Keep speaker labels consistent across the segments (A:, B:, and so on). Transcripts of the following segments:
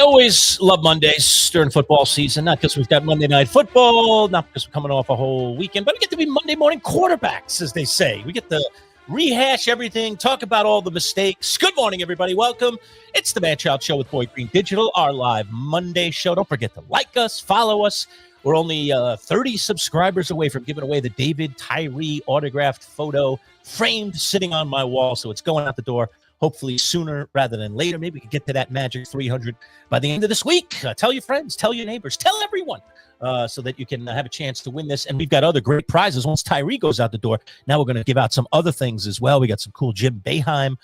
A: always love Mondays during football season, not because we've got Monday Night Football, not because we're coming off a whole weekend, but we get to be Monday morning quarterbacks, as they say. We get to rehash everything, talk about all the mistakes. Good morning, everybody. Welcome. It's the Manchild Show with Boy Green Digital, our live Monday show. Don't forget to like us, follow us. We're only 30 subscribers away from giving away the David Tyree autographed photo framed sitting on my wall, so it's going out the door. Hopefully sooner rather than later. Maybe we can get to that magic 300 by the end of this week. Tell your friends, tell your neighbors, tell everyone so that you can have a chance to win this. And we've got other great prizes once Tyree goes out the door. Now we're going to give out some other things as well. We got some cool Jim Boeheim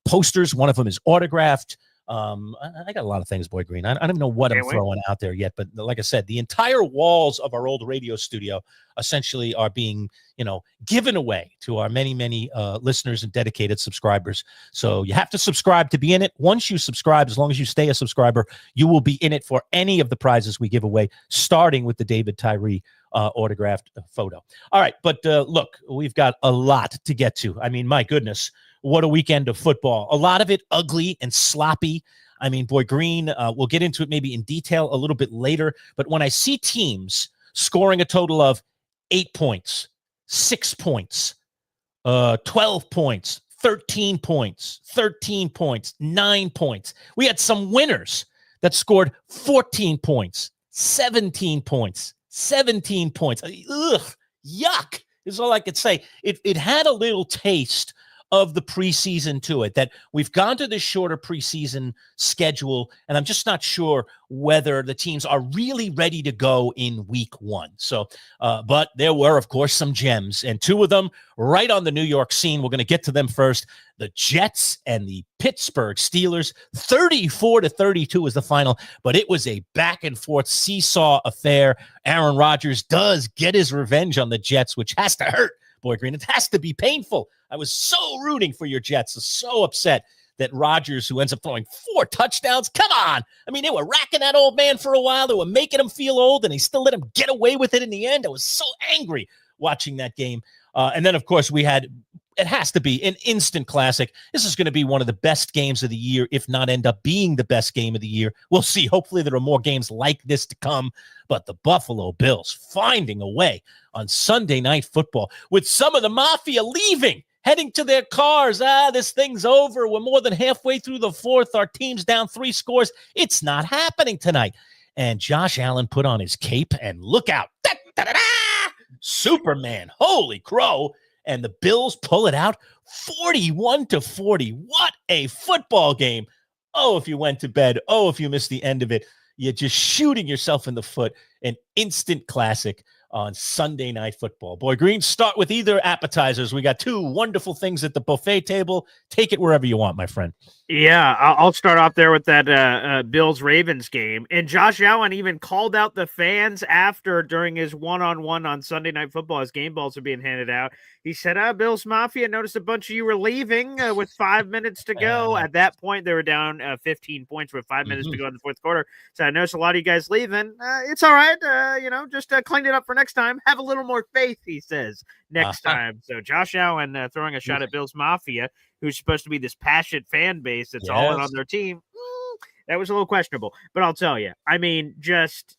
A: posters. One of them is autographed. I got a lot of things, Boy Green. I don't know what I'm throwing out there yet, but like I said, the entire walls of our old radio studio essentially are being, given away to our many, many listeners and dedicated subscribers. So you have to subscribe to be in it. Once you subscribe, as long as you stay a subscriber, you will be in it for any of the prizes we give away, starting with the David Tyree autographed photo. All right, but look, we've got a lot to get to. I mean, my goodness. What a weekend of football. A lot of it ugly and sloppy. I mean, Boy Green, we'll get into it maybe in detail a little bit later. But when I see teams scoring a total of 8 points, 6 points, 12 points, 13 points, 13 points, 9 points. We had some winners that scored 14 points, 17 points, 17 points. Ugh, yuck is all I could say. It had a little taste of the preseason to it, that we've gone to this shorter preseason schedule, and I'm just not sure whether the teams are really ready to go in week one. So, but there were, of course, some gems, and two of them right on the New York scene. We're going to get to them first. The Jets and the Pittsburgh Steelers, 34-32 is the final, but it was a back and forth seesaw affair. Aaron Rodgers does get his revenge on the Jets, which has to hurt, Boy Green. It has to be painful. I was so rooting for your Jets. So upset that Rodgers, who ends up throwing 4 touchdowns, come on. I mean, they were racking that old man for a while. They were making him feel old, and they still let him get away with it in the end. I was so angry watching that game. And then, of course, it has to be an instant classic. This is going to be one of the best games of the year, if not end up being the best game of the year. We'll see. Hopefully there are more games like this to come. But the Buffalo Bills finding a way on Sunday Night Football with some of the Mafia leaving, heading to their cars. This thing's over. We're more than halfway through the fourth. Our team's down 3 scores. It's not happening tonight. And Josh Allen put on his cape and look out. Da-da-da-da! Superman. Holy crow. And the Bills pull it out 41-40. What a football game. Oh, if you went to bed. Oh, if you missed the end of it. You're just shooting yourself in the foot. An instant classic on Sunday Night Football. Boy Green, start with either appetizers. We got 2 wonderful things at the buffet table. Take it wherever you want, my friend.
B: Yeah, I'll start off there with that Bills-Ravens game. And Josh Allen even called out the fans during his one-on-one on Sunday Night Football as game balls are being handed out. He said, Bills Mafia, noticed a bunch of you were leaving with 5 minutes to go. At that point, they were down 15 points with 5 minutes to go in the fourth quarter. So I noticed a lot of you guys leaving. It's all right. Just clean it up for next time. Have a little more faith, he says, next time. So Josh Allen throwing a shot at Bills Mafia, who's supposed to be this passionate fan base that's all in on their team. That was a little questionable. But I'll tell you, I mean, just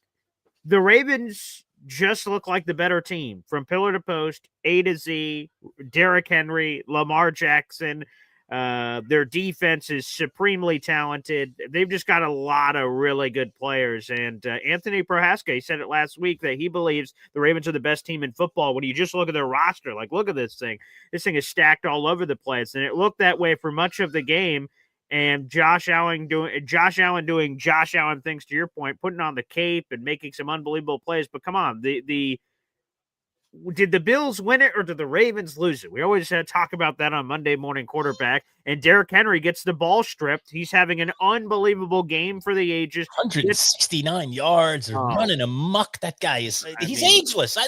B: the Ravens just look like the better team from pillar to post, A to Z. Derrick Henry, Lamar Jackson. Their defense is supremely talented. They've just got a lot of really good players. And Anthony Prohaska said it last week that he believes the Ravens are the best team in football. When you just look at their roster, like, look at this thing. This thing is stacked all over the place. And it looked that way for much of the game. And Josh Allen doing Josh Allen things, to your point, putting on the cape and making some unbelievable plays. But come on, did the Bills win it or did the Ravens lose it? We always talk about that on Monday Morning Quarterback. And Derrick Henry gets the ball stripped. He's having an unbelievable game for the ages.
A: 169 yards, running amok. That guy he's ageless.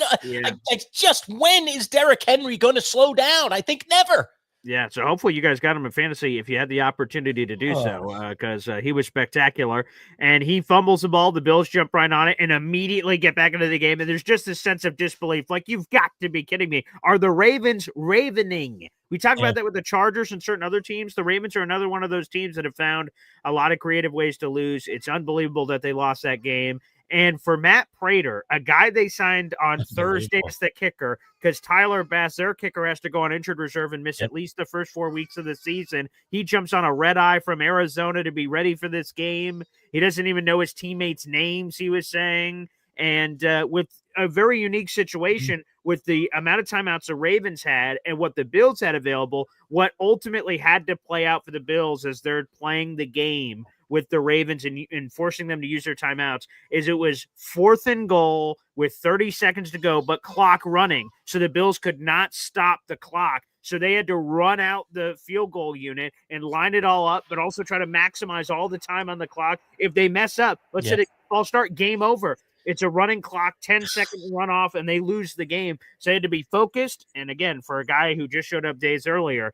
A: Just when is Derrick Henry going to slow down? I think never.
B: Yeah, so hopefully you guys got him in fantasy if you had the opportunity to do so, because he was spectacular. And he fumbles the ball, the Bills jump right on it, and immediately get back into the game. And there's just this sense of disbelief, like, you've got to be kidding me. Are the Ravens ravening? We talk about that with the Chargers and certain other teams. The Ravens are another one of those teams that have found a lot of creative ways to lose. It's unbelievable that they lost that game. And for Matt Prater, a guy they signed on Thursday as the kicker, because Tyler Bass, their kicker, has to go on injured reserve and miss at least the first 4 weeks of the season. He jumps on a red eye from Arizona to be ready for this game. He doesn't even know his teammates' names, he was saying. And with a very unique situation with the amount of timeouts the Ravens had and what the Bills had available, what ultimately had to play out for the Bills as they're playing the game with the Ravens and forcing them to use their timeouts is it was 4th and goal with 30 seconds to go, but clock running. So the Bills could not stop the clock. So they had to run out the field goal unit and line it all up, but also try to maximize all the time on the clock. If they mess up, let's say I'll start game over. It's a running clock, 10-second runoff, and they lose the game. So they had to be focused. And again, for a guy who just showed up days earlier,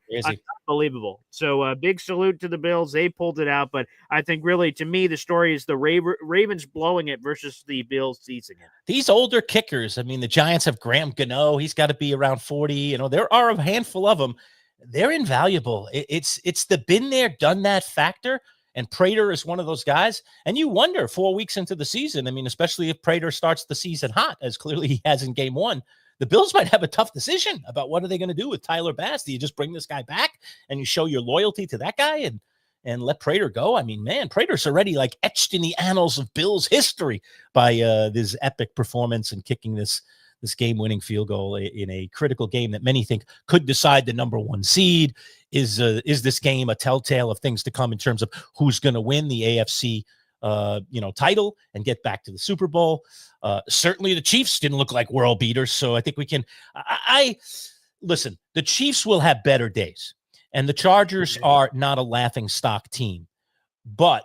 B: unbelievable. So big salute to the Bills. They pulled it out. But I think really, to me, the story is the Ravens blowing it versus the Bills seizing it.
A: These older kickers, I mean, the Giants have Graham Gano. He's got to be around 40. You know, there are a handful of them. They're invaluable. It's the been there, done that factor. And Prater is one of those guys. And you wonder 4 weeks into the season, I mean, especially if Prater starts the season hot, as clearly he has in game one, the Bills might have a tough decision about what are they going to do with Tyler Bass. Do you just bring this guy back and you show your loyalty to that guy and let Prater go? I mean, man, Prater's already like etched in the annals of Bills history by this epic performance and kicking this game-winning field goal in a critical game that many think could decide the number one seed. Is this game a telltale of things to come in terms of who's going to win the AFC title and get back to the Super Bowl? Certainly the Chiefs didn't look like world beaters, so I think we can listen, the Chiefs will have better days, and the Chargers are not a laughing stock team, but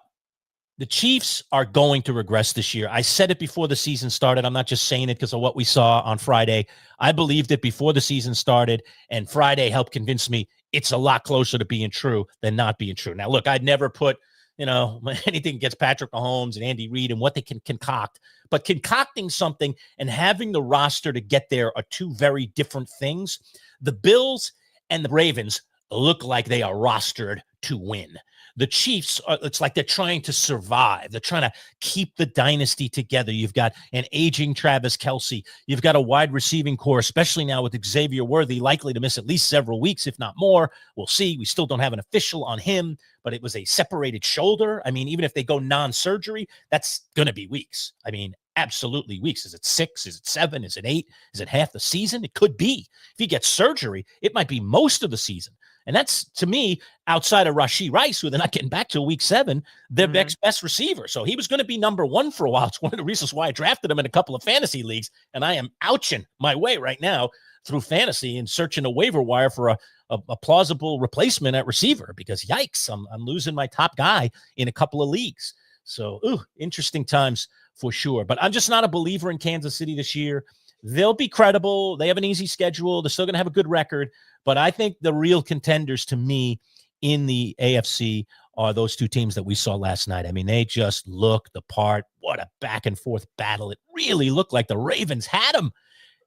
A: the Chiefs are going to regress this year. I said it before the season started. I'm not just saying it because of what we saw on Friday. I believed it before the season started, and Friday helped convince me it's a lot closer to being true than not being true. Now, look, I'd never put, anything against Patrick Mahomes and Andy Reid and what they can concoct, but concocting something and having the roster to get there are two very different things. The Bills and the Ravens look like they are rostered to win. The Chiefs, it's like they're trying to survive. They're trying to keep the dynasty together. You've got an aging Travis Kelce. You've got a wide receiving core, especially now with Xavier Worthy likely to miss at least several weeks, if not more. We'll see. We still don't have an official on him, but it was a separated shoulder. I mean, even if they go non-surgery, that's going to be weeks. I mean, absolutely weeks. Is it 6? Is it 7? Is it 8? Is it half the season? It could be. If he gets surgery, it might be most of the season. And that's, to me, outside of Rashee Rice, who they're not getting back to week 7, their next best receiver. So he was going to be number 1 for a while. It's one of the reasons why I drafted him in a couple of fantasy leagues. And I am ouching my way right now through fantasy and searching a waiver wire for a plausible replacement at receiver because, yikes, I'm losing my top guy in a couple of leagues. So, interesting times for sure. But I'm just not a believer in Kansas City this year. They'll be credible. They have an easy schedule. They're still going to have a good record. But I think the real contenders to me in the AFC are those two teams that we saw last night. I mean, they just look the part. What a back and forth battle. It really looked like the Ravens had them.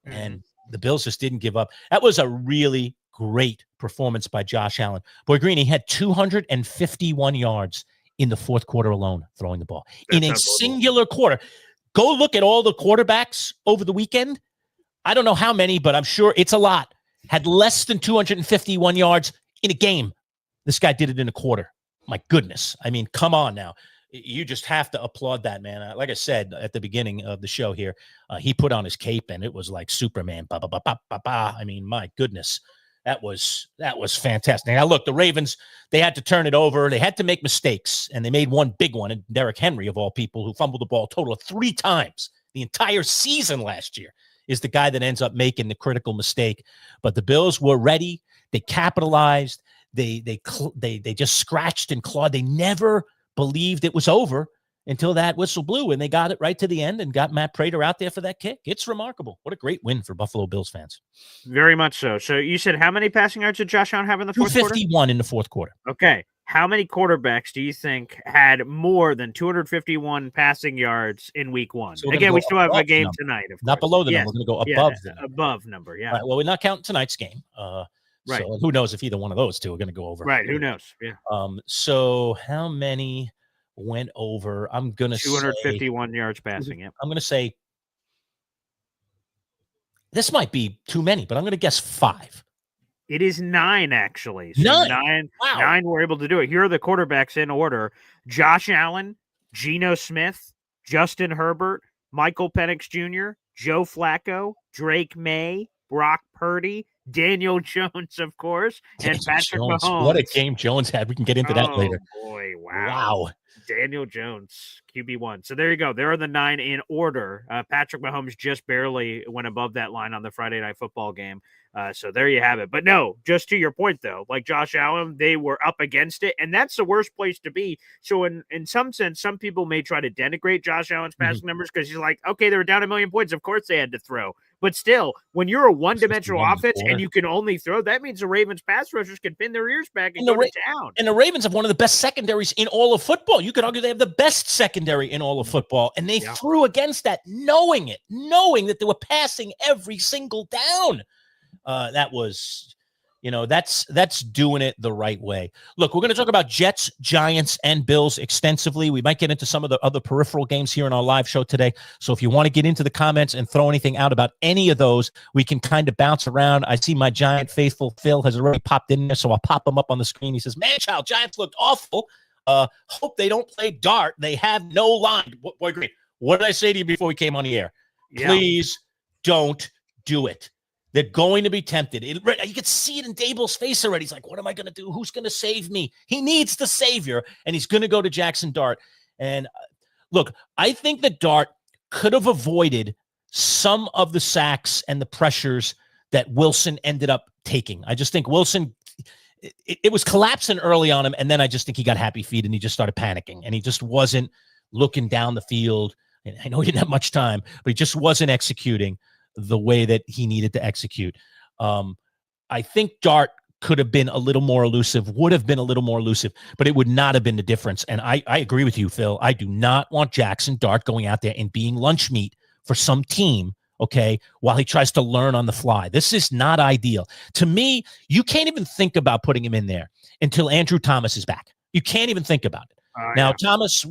A: And the Bills just didn't give up. That was a really great performance by Josh Allen. Boy Green, he had 251 yards in the fourth quarter alone throwing the ball. That's in a singular quarter. Go look at all the quarterbacks over the weekend. I don't know how many, but I'm sure it's a lot. Had less than 251 yards in a game. This guy did it in a quarter. My goodness. I mean, come on now. You just have to applaud that, man. Like I said at the beginning of the show here, he put on his cape and it was like Superman. Ba, ba, ba, ba, ba, ba. I mean, my goodness. That was fantastic. Now, look, the Ravens, they had to turn it over. They had to make mistakes, and they made one big one. And Derrick Henry, of all people, who fumbled the ball a total of 3 times the entire season last year, is the guy that ends up making the critical mistake. But the Bills were ready. They capitalized. They just scratched and clawed. They never believed it was over. until that whistle blew, and they got it right to the end and got Matt Prater out there for that kick. It's remarkable. What a great win for Buffalo Bills fans.
B: Very much so. So you said how many passing yards did Josh Allen have in the fourth quarter?
A: 251 in the fourth quarter.
B: Okay. How many quarterbacks do you think had more than 251 passing yards in week one?
A: So
B: Again, we still have a game tonight.
A: Not below the number. We're going to go above the number.
B: Above number, yeah.
A: Right, well, we're not counting tonight's game.
B: Right.
A: So who knows if either one of those two are going to go over.
B: Right, who knows? Yeah.
A: So how many went over? I'm going to say
B: 251 yards passing, yeah.
A: I'm going to say this might be too many, but I'm going to guess 5.
B: It is 9, actually. So
A: 9? Wow.
B: 9 were able to do it. Here are the quarterbacks in order. Josh Allen, Geno Smith, Justin Herbert, Michael Penix Jr., Joe Flacco, Drake May, Brock Purdy, Daniel Jones, of course, and Patrick Mahomes.
A: What a game Jones had. We can get into that later.
B: Boy, wow. Daniel Jones, QB1. So there you go. There are the 9 in order. Patrick Mahomes just barely went above that line on the Friday Night Football game. So there you have it. But no, just to your point, though, like Josh Allen, they were up against it, and that's the worst place to be. So in some sense, some people may try to denigrate Josh Allen's passing numbers because he's like, okay, they were down 1 million points. Of course they had to throw. But still, when you're a one-dimensional offense and you can only throw, that means the Ravens pass rushers can pin their ears back and go to town.
A: And the Ravens have one of the best secondaries in all of football. You could argue they have the best secondary in all of football, and they threw against that, knowing that they were passing every single down. That was, that's doing it the right way. Look, we're going to talk about Jets, Giants, and Bills extensively. We might get into some of the other peripheral games here in our live show today. So if you want to get into the comments and throw anything out about any of those, we can kind of bounce around. I see my Giant faithful Phil has already popped in there, so I'll pop him up on the screen. He says, Manchild, Giants looked awful. Hope they don't play dart. They have no line. Boy Green, what did I say to you before we came on the air? Yeah. Please don't do it. They're going to be tempted. You can see it in Dable's face already. He's like, what am I going to do? Who's going to save me? He needs the savior, and he's going to go to Jaxson Dart. And look, I think that Dart could have avoided some of the sacks and the pressures that Wilson ended up taking. I just think Wilson, it was collapsing early on him, and then I just think he got happy feet, and he just started panicking, and he just wasn't looking down the field. And I know he didn't have much time, but he just wasn't executing the way that he needed to execute. I think Dart could have been a little more elusive, would have been a little more elusive, but it would not have been the difference. And I agree with you, Phil. I do not want Jaxson Dart going out there and being lunch meat for some team, okay, while he tries to learn on the fly. This is not ideal. To me, you can't even think about putting him in there until Andrew Thomas is back. You can't even think about it. Now, Thomas,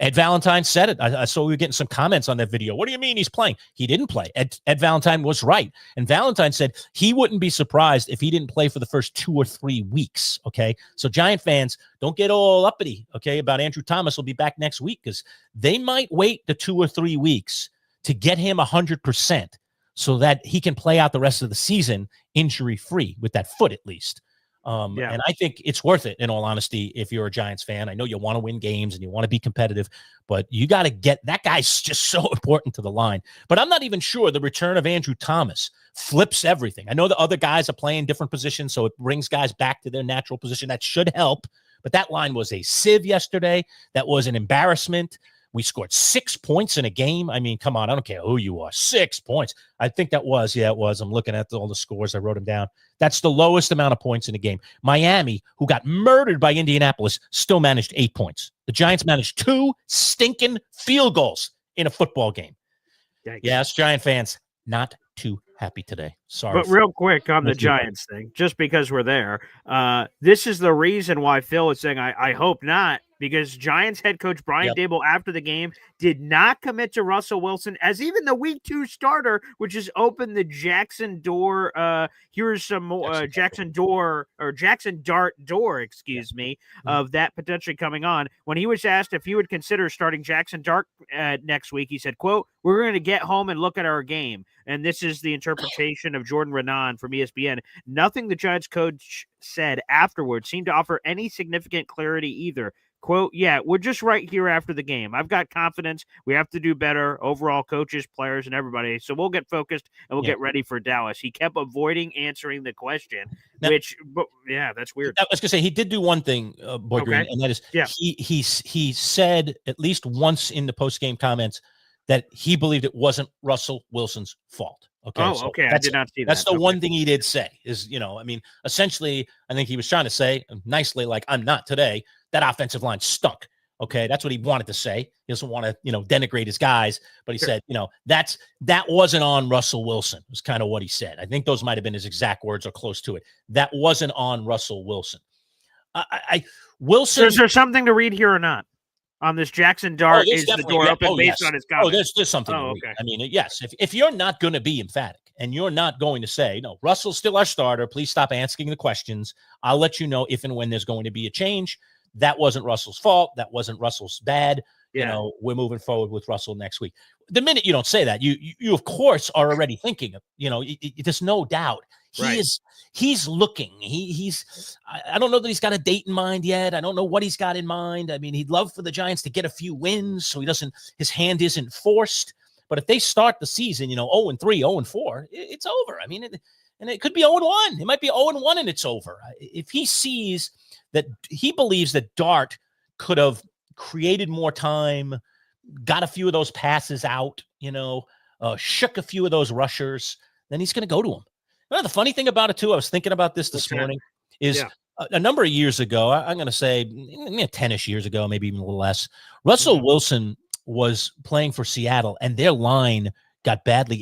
A: Ed Valentine said it. I saw we were getting some comments on that video. What do you mean he's playing? He didn't play. Ed Valentine was right. And Valentine said he wouldn't be surprised if he didn't play for the first 2 or 3 weeks, okay? So Giant fans, don't get all uppity, okay, about Andrew Thomas will be back next week because they might wait the 2 or 3 weeks to get him 100% so that he can play out the rest of the season injury-free with that foot at least. And I think it's worth it, in all honesty, if you're a Giants fan. I know you want to win games and you want to be competitive, but you got to get that guy's just so important to the line. But I'm not even sure the return of Andrew Thomas flips everything. I know the other guys are playing different positions, so it brings guys back to their natural position. That should help. But that line was a sieve yesterday. That was an embarrassment. We scored 6 points in a game. I mean, come on. I don't care who you are. 6 points. I think that was. Yeah, it was. I'm looking at all the scores. I wrote them down. That's the lowest amount of points in a game. Miami, who got murdered by Indianapolis, still managed 8 points. The Giants managed 2 stinking field goals in a football game. Yikes. Yes, Giant fans, not too happy today. Sorry.
B: But real quick on the Giants thing, just because we're there, this is the reason why Phil is saying, I hope not, because Giants head coach Brian Dable after the game did not commit to Russell Wilson as even the week 2 starter, which has opened the Jaxson door. Here's some more Jaxson Dart door, of that potentially coming on. When he was asked if he would consider starting Jaxson Dart next week, he said, quote, "We're going to get home and look at our game." And this is the interpretation of Jordan Renan from ESPN. Nothing the Giants coach said afterwards seemed to offer any significant clarity either. quote, "Yeah, we're just right here after the game. I've got confidence. We have to do better overall, coaches, players, and everybody. So we'll get focused and we'll get ready for Dallas." He kept avoiding answering the question, that's weird.
A: I was going to say he did do one thing, Boy Green, and that is he said at least once in the post-game comments that he believed it wasn't Russell Wilson's fault. Okay.
B: I did not see that.
A: That's the one thing he did say is, essentially, I think he was trying to say nicely, like, I'm not today. That offensive line stunk. Okay. That's what he wanted to say. He doesn't want to, denigrate his guys, but he said, that wasn't on Russell Wilson, was kind of what he said. I think those might have been his exact words or close to it. That wasn't on Russell Wilson. Wilson.
B: So is there something to read here or not? On this Jaxson Dart, is the door open based on his comments?
A: There's something. Okay. I mean, yes. If you're not going to be emphatic and you're not going to say, no, Russell's still our starter, please stop asking the questions. I'll let you know if and when there's going to be a change. That wasn't Russell's fault. That wasn't Russell's bad. We're moving forward with Russell next week. The minute you don't say that, you of course are already thinking of, there's no doubt. He's looking. I don't know that he's got a date in mind yet. I don't know what he's got in mind. I mean, he'd love for the Giants to get a few wins so his hand isn't forced. But if they start the season, 0-3, 0-4, it's over. I mean, and it could be 0-1. It might be 0-1 and it's over. If he sees that, he believes that Dart could have created more time, got a few of those passes out, shook a few of those rushers, then he's going to go to him. The funny thing about it, too, I was thinking about this morning, is a number of years ago, I'm going to say 10-ish years ago, maybe even a little less, Russell Wilson was playing for Seattle, and their line got badly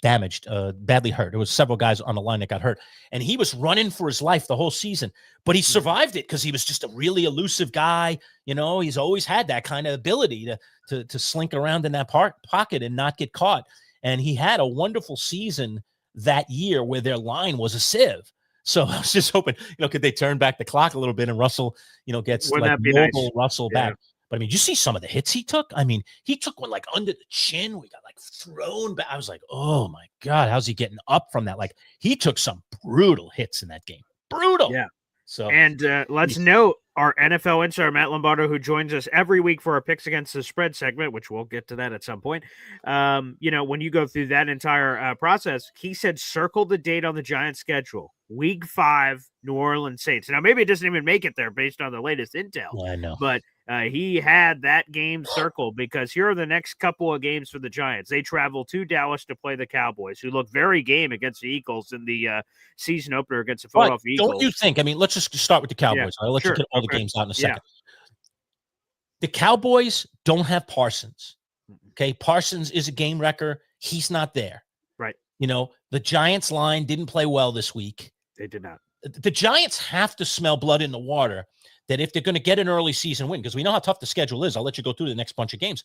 A: damaged, badly hurt. There was several guys on the line that got hurt, and he was running for his life the whole season, but he survived it because he was just a really elusive guy. He's always had that kind of ability to slink around in that pocket and not get caught, and he had a wonderful season that year where their line was a sieve. So I was just hoping, could they turn back the clock a little bit and Russell, gets mobile Russell back. But I mean, you see some of the hits he took? I mean, he took one like under the chin. We got like thrown back. I was like, oh my God, how's he getting up from that? Like, he took some brutal hits in that game. Brutal.
B: Yeah.
A: So,
B: and let's note our NFL insider, Matt Lombardo, who joins us every week for our picks against the spread segment, which we'll get to that at some point. When you go through that entire process, he said, circle the date on the Giants schedule, week 5, New Orleans Saints. Now, maybe it doesn't even make it there based on the latest intel.
A: I know.
B: But he had that game circled because here are the next couple of games for the Giants. They travel to Dallas to play the Cowboys, who look very game against the Eagles in the season opener against the Philadelphia Eagles.
A: Don't you think? I mean, let's just start with the Cowboys. I'll let you get all the games out in a second. The Cowboys don't have Parsons. Okay, Parsons is a game wrecker. He's not there.
B: Right.
A: The Giants line didn't play well this week.
B: They did not.
A: The Giants have to smell blood in the water that if they're going to get an early season win, because we know how tough the schedule is. I'll let you go through the next bunch of games.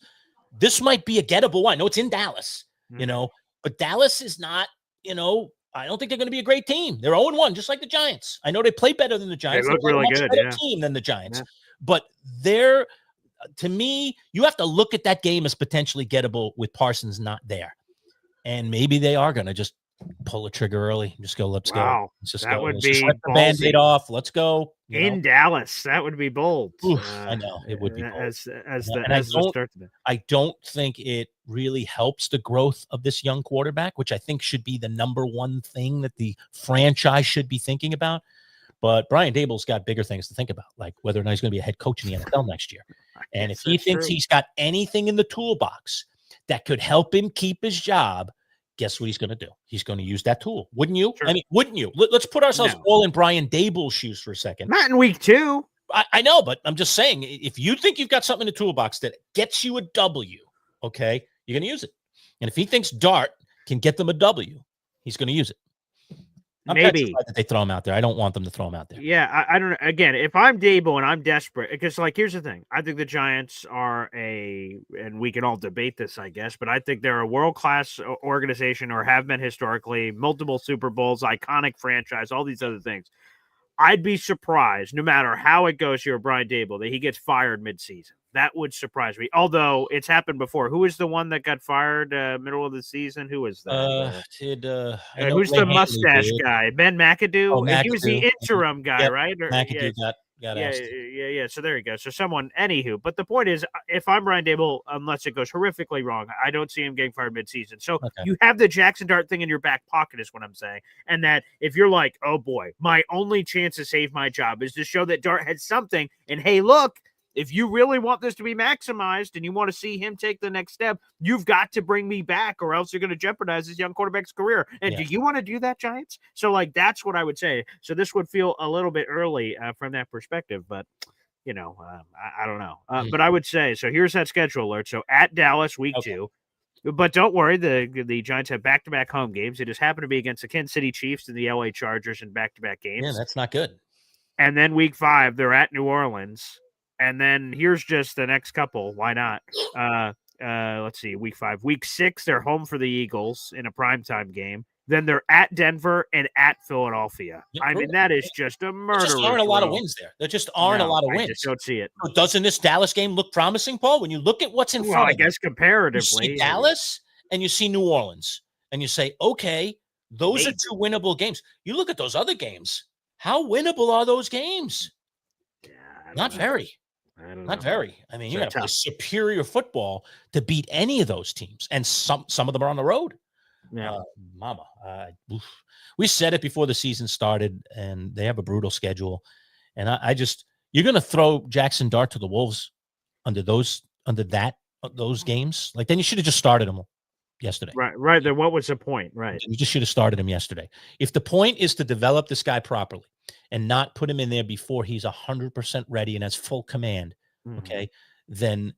A: This might be a gettable one. I know it's in Dallas, but Dallas is not, I don't think they're going to be a great team. They're 0-1, just like the Giants. I know they play better than the Giants.
B: They look really good,
A: better team than the Giants. But to me, you have to look at that game as potentially gettable with Parsons not there. And maybe they are going to just pull the trigger early. Just go, let's go. Let's just
B: that
A: go.
B: Would
A: let's
B: be
A: just let the Band-Aid off. Let's go.
B: In Dallas. That would be bold.
A: I know. It would be bold.
B: As the start to that.
A: I don't think it really helps the growth of this young quarterback, which I think should be the number one thing that the franchise should be thinking about. But Brian Dable's got bigger things to think about, like whether or not he's going to be a head coach in the NFL next year. And if he thinks he's got anything in the toolbox that could help him keep his job, guess what he's going to do? He's going to use that tool. Wouldn't you?
B: Sure.
A: I mean, wouldn't you? Let's put ourselves all in Brian Dable's shoes for a second.
B: Not in week 2.
A: I know, but I'm just saying, if you think you've got something in the toolbox that gets you a W, okay, you're going to use it. And if he thinks Dart can get them a W, he's going to use it. I'm
B: Maybe
A: that they throw him out there. I don't want them to throw him out there.
B: Yeah, I don't know. Again, if I'm Dable and I'm desperate, because here's the thing. I think the Giants are and we can all debate this, I guess, but I think they're a world-class organization or have been historically, multiple Super Bowls, iconic franchise, all these other things. I'd be surprised, no matter how it goes here, Brian Dable, that he gets fired midseason. That would surprise me. Although it's happened before. Who was the one that got fired middle of the season? Who was that? Who's the mustache guy? Ben McAdoo?
A: Oh, McAdoo.
B: He was the interim guy, right?
A: McAdoo got
B: Yeah. So there you go. So anywho. But the point is, if I'm Ryan Dable, unless it goes horrifically wrong, I don't see him getting fired midseason. So you have the Jaxson Dart thing in your back pocket, is what I'm saying. And that if you're like, oh boy, my only chance to save my job is to show that Dart had something. And hey, look, if you really want this to be maximized and you want to see him take the next step, you've got to bring me back, or else you're going to jeopardize this young quarterback's career. And do you want to do that, Giants? So, like, that's what I would say. So this would feel a little bit early from that perspective, but, I don't know. But I would say, so here's that schedule alert. So at Dallas, week 2. But don't worry, the Giants have back-to-back home games. It just happened to be against the Kansas City Chiefs and the LA Chargers in back-to-back games.
A: Yeah, that's not good.
B: And then week 5, they're at New Orleans. And then here's just the next couple. Why not? Let's see. Week 5. Week 6, they're home for the Eagles in a primetime game. Then they're at Denver and at Philadelphia. I mean, that is just a murder. There
A: just aren't a lot of wins there. There just aren't a lot of wins. I
B: just don't see it.
A: So doesn't this Dallas game look promising, Paul? When you look at what's in front of you,
B: I guess comparatively.
A: You see Dallas and you see New Orleans. And you say, okay, those are 2 winnable games. You look at those other games. How winnable are those games?
B: Yeah,
A: Not very. Not very. I mean, you got to play superior football to beat any of those teams, and some of them are on the road.
B: Yeah,
A: we said it before the season started, and they have a brutal schedule. And you're going to throw Jaxson Dart to the Wolves under those games. Like, then you should have just started him yesterday.
B: Right. Then what was the point? Right.
A: You just should have started him yesterday. If the point is to develop this guy properly and not put him in there before he's 100% ready and has full command, okay, then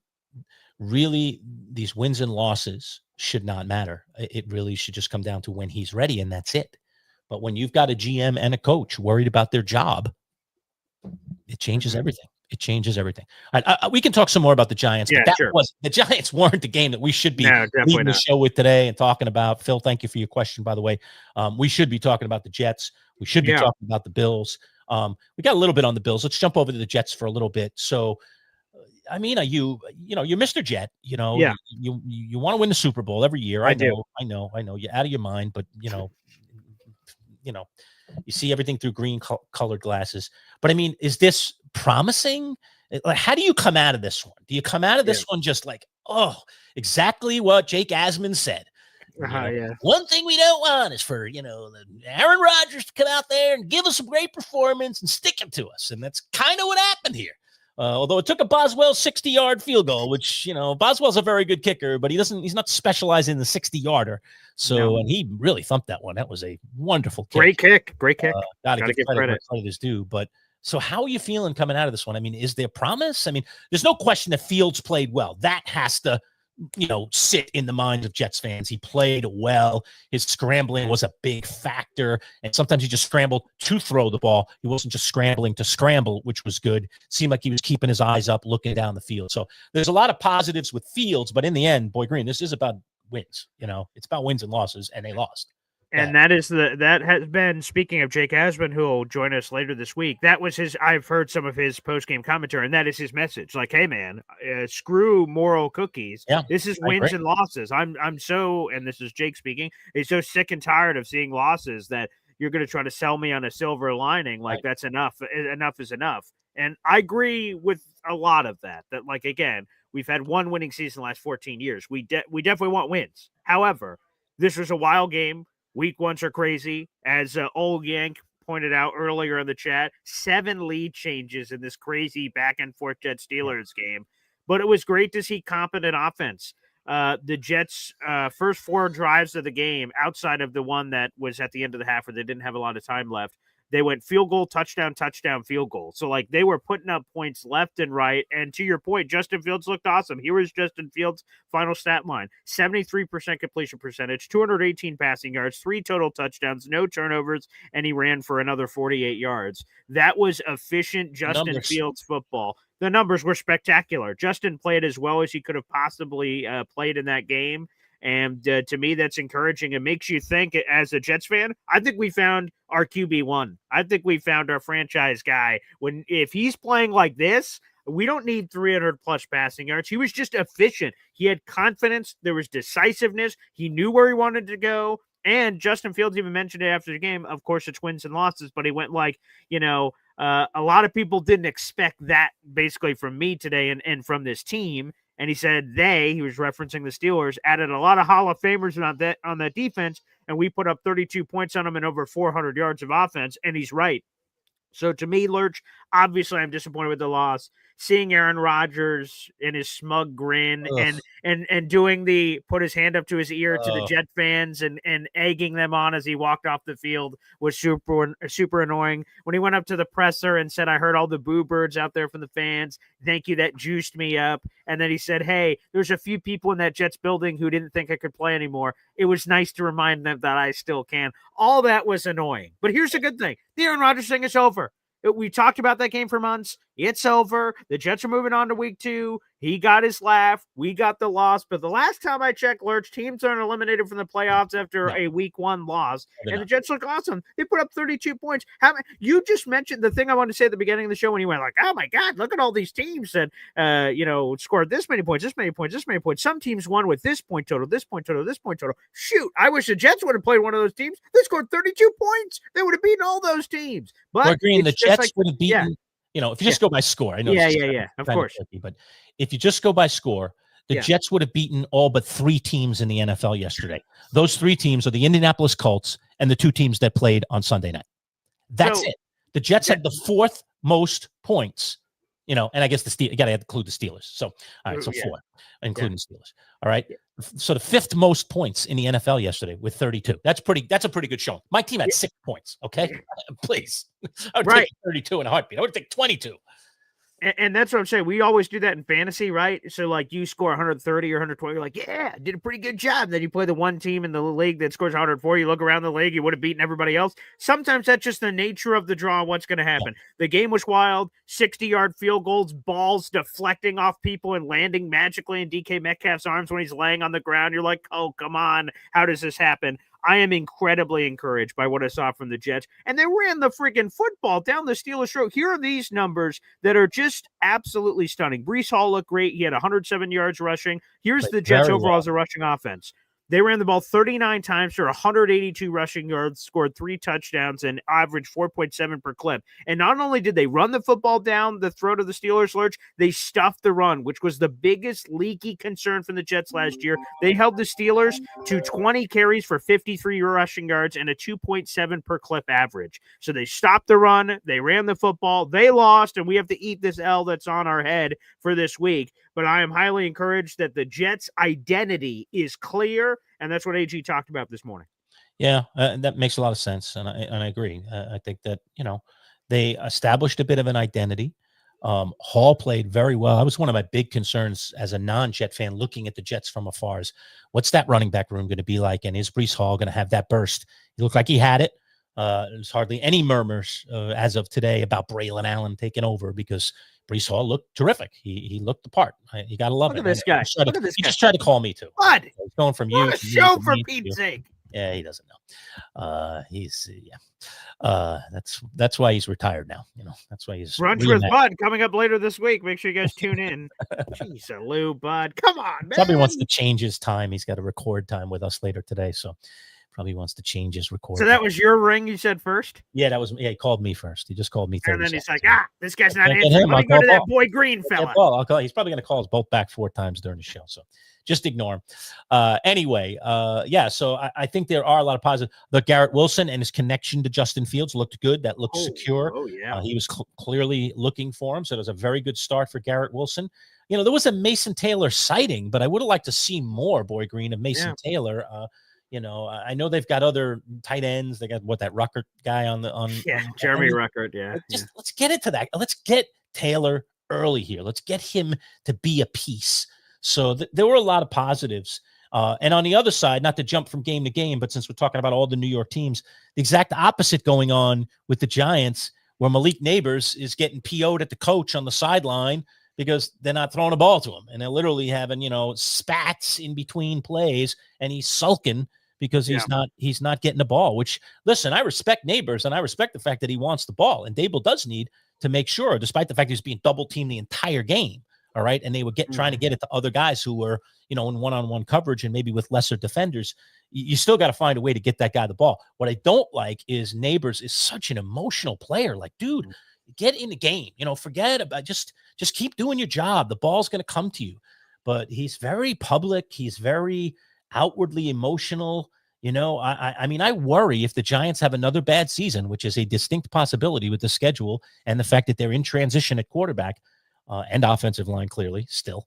A: really these wins and losses should not matter. It really should just come down to when he's ready, and that's it. But when you've got a GM and a coach worried about their job, it changes everything. It changes everything. We can talk some more about the Giants.
B: Yeah,
A: but the Giants weren't the game that we should be leading the show with today and talking about. Phil, thank you for your question, by the way. We should be talking about the Jets. We should be talking about the Bills. We got a little bit on the Bills. Let's jump over to the Jets for a little bit. So, I mean, you're Mr. Jet. You want to win the Super Bowl every year. I know. You're out of your mind, but you see everything through green colored glasses. But I mean, is this promising? Like, how do you come out of this one? Do you come out of this one just like, oh, exactly what Jake Asman said? One thing we don't want is for Aaron Rodgers to come out there and give us a great performance and stick it to us, and that's kind of what happened here. Although it took a Boswell 60-yard field goal, which, Boswell's a very good kicker, but he's not specialized in the 60-yarder. So, and he really thumped that one. That was a wonderful kick.
B: Great kick.
A: Gotta give credit where credit is due. But so how are you feeling coming out of this one? I mean, is there promise? I mean, there's no question that Fields played well. That has to, sit in the minds of Jets fans. He played well. His scrambling was a big factor. And sometimes he just scrambled to throw the ball. He wasn't just scrambling to scramble, which was good. Seemed like he was keeping his eyes up, looking down the field. So there's a lot of positives with Fields, but in the end, Boy Green, this is about wins. It's about wins and losses, and they lost.
B: And that has been, speaking of Jake Asman, who will join us later this week, that was I've heard some of his post-game commentary, and that is his message. Like, hey man, screw moral cookies.
A: Yeah,
B: this is wins and losses. I'm so, and this is Jake speaking, he's so sick and tired of seeing losses that you're going to try to sell me on a silver lining. Like, that's enough. Enough is enough. And I agree with a lot of that, like, again, we've had one winning season the last 14 years. We definitely want wins. However, this was a wild game. Week ones are crazy. As Old Yank pointed out earlier in the chat, 7 lead changes in this crazy back and forth Jets Steelers game. But it was great to see competent offense. The Jets' first 4 drives of the game, outside of the one that was at the end of the half where they didn't have a lot of time left, they went field goal, touchdown, touchdown, field goal. So, like, they were putting up points left and right. And to your point, Justin Fields looked awesome. Here was Justin Fields' final stat line: 73% completion percentage, 218 passing yards, 3 total touchdowns, no turnovers, and he ran for another 48 yards. That was efficient Justin Fields football. The numbers were spectacular. Justin played as well as he could have possibly played in that game. And to me, that's encouraging. It makes you think, as a Jets fan, I think we found our QB1. I think we found our franchise guy. If he's playing like this, we don't need 300-plus passing yards. He was just efficient. He had confidence. There was decisiveness. He knew where he wanted to go. And Justin Fields even mentioned it after the game. Of course, it's wins and losses, but he went like, A lot of people didn't expect that basically from me today and from this team. And he said he was referencing the Steelers, added a lot of Hall of Famers on that defense, and we put up 32 points on them and over 400 yards of offense. And he's right. So to me, Lerch, obviously I'm disappointed with the loss. Seeing Aaron Rodgers in his smug grin and doing the put his hand up to his ear to the Jet fans and egging them on as he walked off the field was super annoying. When he went up to the presser and said, "I heard all the boo birds out there from the fans. Thank you, that juiced me up." And then he said, "Hey, there's a few people in that Jets building who didn't think I could play anymore. It was nice to remind them that I still can." All that was annoying. But here's the good thing. The Aaron Rodgers thing is over. We talked about that game for months. It's over. The Jets are moving on to week 2. He got his laugh. We got the loss. But the last time I checked, Lerch, teams aren't eliminated from the playoffs after a week 1 loss. And the Jets look awesome. They put up 32 points. You just mentioned the thing I wanted to say at the beginning of the show when you went like, oh, my God, look at all these teams that, scored this many points, this many points, this many points. Some teams won with this point total, this point total, this point total. Shoot, I wish the Jets would have played one of those teams. They scored 32 points. They would have beaten all those teams. But
A: Green, the Jets would have beaten if you just go by score, I know.
B: Of course.
A: Tricky, but if you just go by score, the Jets would have beaten all but 3 teams in the NFL yesterday. Those 3 teams are the Indianapolis Colts and the 2 teams that played on Sunday night. That's it. The Jets had the 4th most points, and I guess you got to include the Steelers. So, all right, so 4, including Steelers. All right. So the 5th most points in the NFL yesterday with 32. That's a pretty good showing. My team had 6 points. Okay. Please. I would take 32 in a heartbeat. I would take 22.
B: And that's what I'm saying. We always do that in fantasy, right? So, like, you score 130 or 120, you're like, yeah, did a pretty good job. Then you play the one team in the league that scores 104. You look around the league, you would have beaten everybody else. Sometimes that's just the nature of the draw, what's going to happen. Yeah. The game was wild, 60-yard field goals, balls deflecting off people and landing magically in DK Metcalf's arms when he's laying on the ground. You're like, oh, come on. How does this happen? I am incredibly encouraged by what I saw from the Jets. And they ran the freaking football down the Steelers' throat. Here are these numbers that are just absolutely stunning. Breece Hall looked great. He had 107 yards rushing. Here's the Jets overall as a rushing offense. They ran the ball 39 times for 182 rushing yards, scored 3 touchdowns, and averaged 4.7 per clip. And not only did they run the football down the throat of the Steelers, Lerch, they stuffed the run, which was the biggest leaky concern from the Jets last year. They held the Steelers to 20 carries for 53 rushing yards and a 2.7 per clip average. So they stopped the run, they ran the football, they lost, and we have to eat this L that's on our head for this week. But I am highly encouraged that the Jets' identity is clear, and that's what AG talked about this morning.
A: Yeah, that makes a lot of sense, and I agree. I think that they established a bit of an identity. Hall played very well. That was one of my big concerns as a non-Jet fan looking at the Jets from afar. Is what's that running back room going to be like, and is Breece Hall going to have that burst? He looked like he had it. There's hardly any murmurs as of today about Braylon Allen taking over because Breece Hall looked terrific. He looked the part. You got to love it.
B: Look at this guy.
A: He just tried to call me too.
B: What?
A: He's going from you.
B: What a show for Pete's sake.
A: Yeah, he doesn't know. That's why he's retired now. That's why he's
B: Brunch with Bud coming up later this week. Make sure you guys tune in. Jeez, Lou, Bud. Come on, man.
A: Probably wants to change his time. He's got a record time with us later today, so probably wants to change his record.
B: So that was your ring you said first?
A: Yeah, that was. Yeah, he called me first. He just called me.
B: And then he's like, this guy's not answering. Let me go to that Boy Green fella.
A: I'll call. He's probably going to call us both back 4 times during the show. So just ignore him. Anyway, so I think there are a lot of positive. The Garrett Wilson and his connection to Justin Fields looked good. That looked secure.
B: Oh, yeah.
A: He was clearly looking for him. So it was a very good start for Garrett Wilson. There was a Mason Taylor sighting, but I would have liked to see more, Boy Green, of Mason Taylor. I know they've got other tight ends. They got that Ruckert guy on
B: Jeremy Ruckert.
A: Let's get into that. Let's get Taylor early here. Let's get him to be a piece. So there were a lot of positives. And on the other side, not to jump from game to game, but since we're talking about all the New York teams, the exact opposite going on with the Giants, where Malik Neighbors is getting PO'd at the coach on the sideline because they're not throwing a ball to him. And they're literally having, spats in between plays, and he's sulking because he's not getting the ball, which, listen, I respect Neighbors, and I respect the fact that he wants the ball. And Dable does need to make sure, despite the fact he's being double-teamed the entire game, all right, and they were trying to get it to other guys who were, in one-on-one coverage and maybe with lesser defenders. You still got to find a way to get that guy the ball. What I don't like is Neighbors is such an emotional player. Like, dude, get in the game. Forget about just keep doing your job. The ball's going to come to you. But he's very public. He's very outwardly emotional. I mean, I worry if the Giants have another bad season, which is a distinct possibility with the schedule and the fact that they're in transition at quarterback and offensive line, clearly still,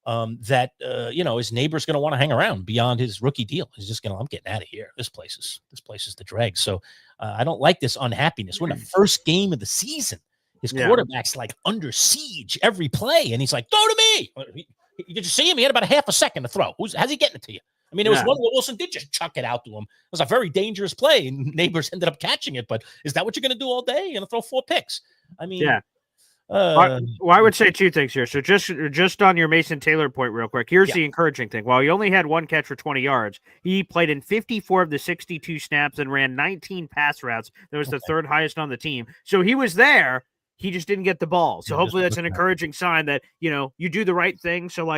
A: that his neighbor's going to want to hang around beyond his rookie deal. He's just going to, I'm getting out of here. This place is the drag. So I don't like this unhappiness. We're in the first game of the season. His quarterback's like under siege every play, and he's like, "Throw to me." Did you see him? He had about a half a second to throw. How's he getting it to you? I mean, it was one where Wilson did just chuck it out to him. It was a very dangerous play, and neighbors ended up catching it. But is that what you're going to do all day? You're going to throw 4 picks? I mean,
B: well, I would say 2 things here. So just on your Mason Taylor point real quick, here's the encouraging thing. While he only had 1 catch for 20 yards, he played in 54 of the 62 snaps and ran 19 pass routes. That was the 3rd highest on the team. So he was there. He just didn't get the ball. So hopefully that's an encouraging sign that, you do the right thing. So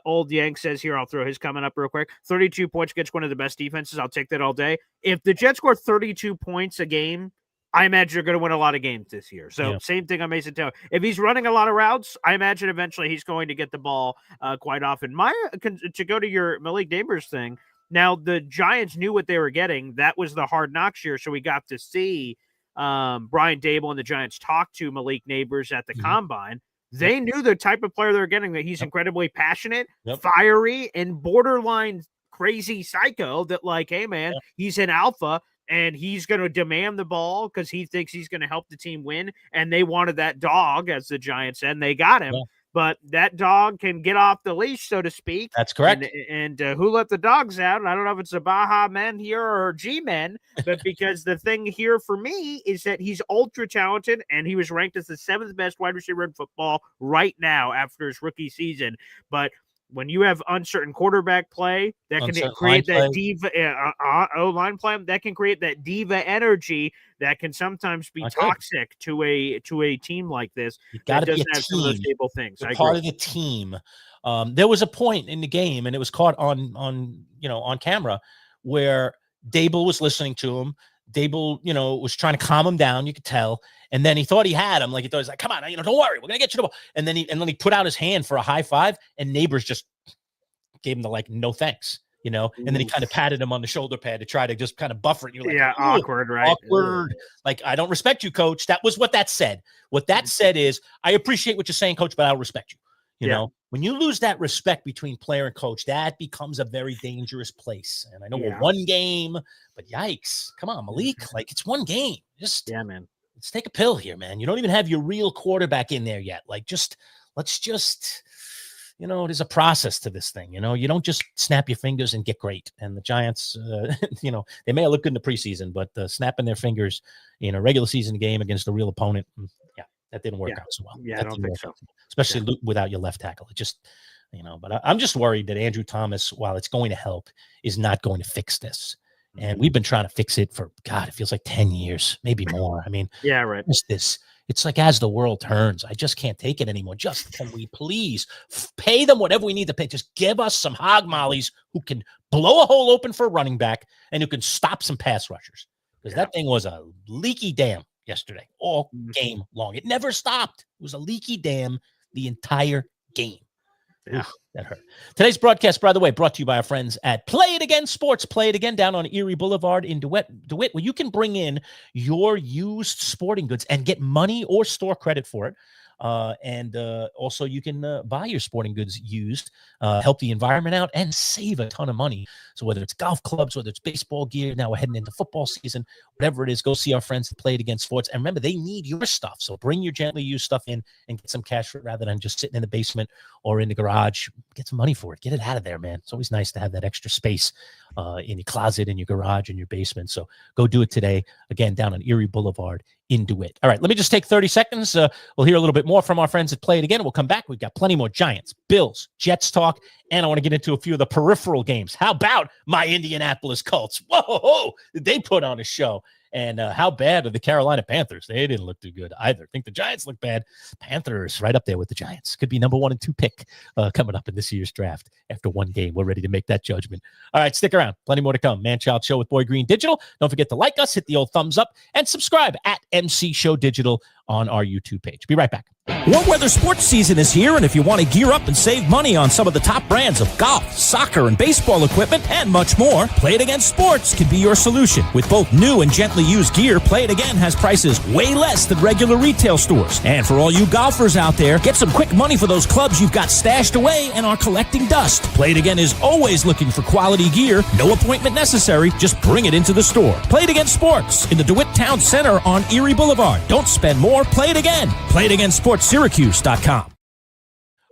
B: Old Yank says here, I'll throw his comment up real quick. 32 points against one of the best defenses. I'll take that all day. If the Jets score 32 points a game, I imagine you're going to win a lot of games this year. So same thing on Mason Taylor. If he's running a lot of routes, I imagine eventually he's going to get the ball quite often. To go to your Malik Neighbors thing, now the Giants knew what they were getting. That was the Hard Knocks year, so we got to see Brian Dable and the Giants talk to Malik Neighbors at the Combine. They knew the type of player they're getting, that he's incredibly passionate, fiery, and borderline crazy psycho that hey, man, he's an alpha. And he's going to demand the ball because he thinks he's going to help the team win. And they wanted that dog, as the Giants said, and they got him. Yeah. But that dog can get off the leash, so to speak.
A: That's correct.
B: And who let the dogs out? And I don't know if it's the Baja men here or G-men, but because the thing here for me is that he's ultra talented, and he was ranked as the 7th best wide receiver in football right now after his rookie season. But when you have uncertain quarterback play, that can create that diva O-line play, that can create that diva energy that can sometimes be toxic to a team like this.
A: You got to be a
B: have some of those stable things.
A: You're part of the team. There was a point in the game, and it was caught on camera, where Dable was listening to him. Dable, was trying to calm him down. You could tell. And then he thought he had him. He thought, he's like, come on, don't worry. We're going to get you the ball. And then he put out his hand for a high five, and Neighbors just gave him the no thanks, and then he kind of patted him on the shoulder pad to try to just kind of buffer it. You're like,
B: awkward, right?
A: Awkward. I don't respect you, coach. That was what that said. What that said is, I appreciate what you're saying, coach, but I don't respect you. You know, when you lose that respect between player and coach, that becomes a very dangerous place. And I know we're 1 game, but yikes. Come on, Malik. It's 1 game.
B: Man.
A: Let's take a pill here, man. You don't even have your real quarterback in there yet. Let's just, there's a process to this thing. You don't just snap your fingers and get great. And the Giants, they may have looked good in the preseason, but snapping their fingers in a regular season game against a real opponent, that didn't work out so well.
B: Yeah, I don't think so.
A: Especially without your left tackle. It just, but I'm just worried that Andrew Thomas, while it's going to help, is not going to fix this. And we've been trying to fix it for, God, it feels like 10 years, maybe more. I mean,
B: right.
A: It's like as the world turns, I just can't take it anymore. Just can we please pay them whatever we need to pay? Just give us some hog mollies who can blow a hole open for a running back and who can stop some pass rushers. Because that thing was a leaky dam yesterday, all game long. It never stopped. It was a leaky dam the entire game.
B: Yeah.
A: Oof, that hurt. Today's broadcast, by the way, brought to you by our friends at Play It Again Sports. Play It Again down on Erie Boulevard in DeWitt, where you can bring in your used sporting goods and get money or store credit for it. And also you can buy your sporting goods used, help the environment out, and save a ton of money. So whether it's golf clubs, whether it's baseball gear, now we're heading into football season, whatever it is, go see our friends that Play It Again Sports. And remember, they need your stuff. So bring your gently used stuff in and get some cash for it rather than just sitting in the basement or in the garage. Get some money for it. Get it out of there, man. It's always nice to have that extra space in your closet, in your garage, in your basement. So go do it today. Again, down on Erie Boulevard in DeWitt. All right, let me just take 30 seconds. We'll hear a little bit more from our friends at Play It Again. We'll come back. We've got plenty more Giants, Bills, Jets talk, and I want to get into a few of the peripheral games. How about my Indianapolis Colts? Whoa, did they put on a show? And how bad are the Carolina Panthers? They didn't look too good either. I think the Giants look bad. Panthers right up there with the Giants. Could be number 1 and 2 pick coming up in this year's draft. After one game, we're ready to make that judgment. All right, stick around. Plenty more to come. Manchild Show with Boy Green Digital. Don't forget to like us, hit the old thumbs up, and subscribe at MC Show Digital on our YouTube page. Be right back.
C: Warm weather sports season is here, and if you want to gear up and save money on some of the top brands of golf, soccer, and baseball equipment, and much more, Play It Again Sports can be your solution. With both new and gently used gear, Play It Again has prices way less than regular retail stores. And for all you golfers out there, get some quick money for those clubs you've got stashed away and are collecting dust. Play It Again is always looking for quality gear. No appointment necessary. Just bring it into the store. Play It Again Sports in the DeWitt Town Center on Erie Boulevard. Don't spend more. Play it again. Play It Again Sports. Syracuse.com.
A: All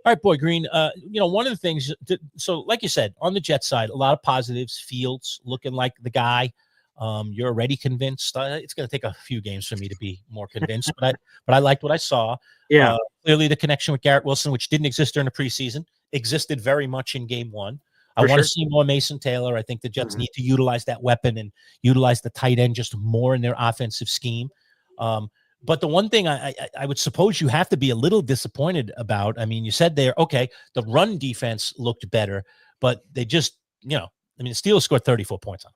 A: right, Boy Green. One of the things, so like you said, on the Jets side, a lot of positives. Fields looking like the guy. You're already convinced. It's going to take a few games for me to be more convinced, but I liked what I saw.
B: Yeah.
A: Clearly, the connection with Garrett Wilson, which didn't exist during the preseason, existed very much in game one. I want to see more Mason Taylor. I think the Jets need to utilize that weapon and utilize the tight end just more in their offensive scheme. But the one thing I would suppose you have to be a little disappointed about, I mean, you said there, okay, the run defense looked better, but they just, the Steelers scored 34 points on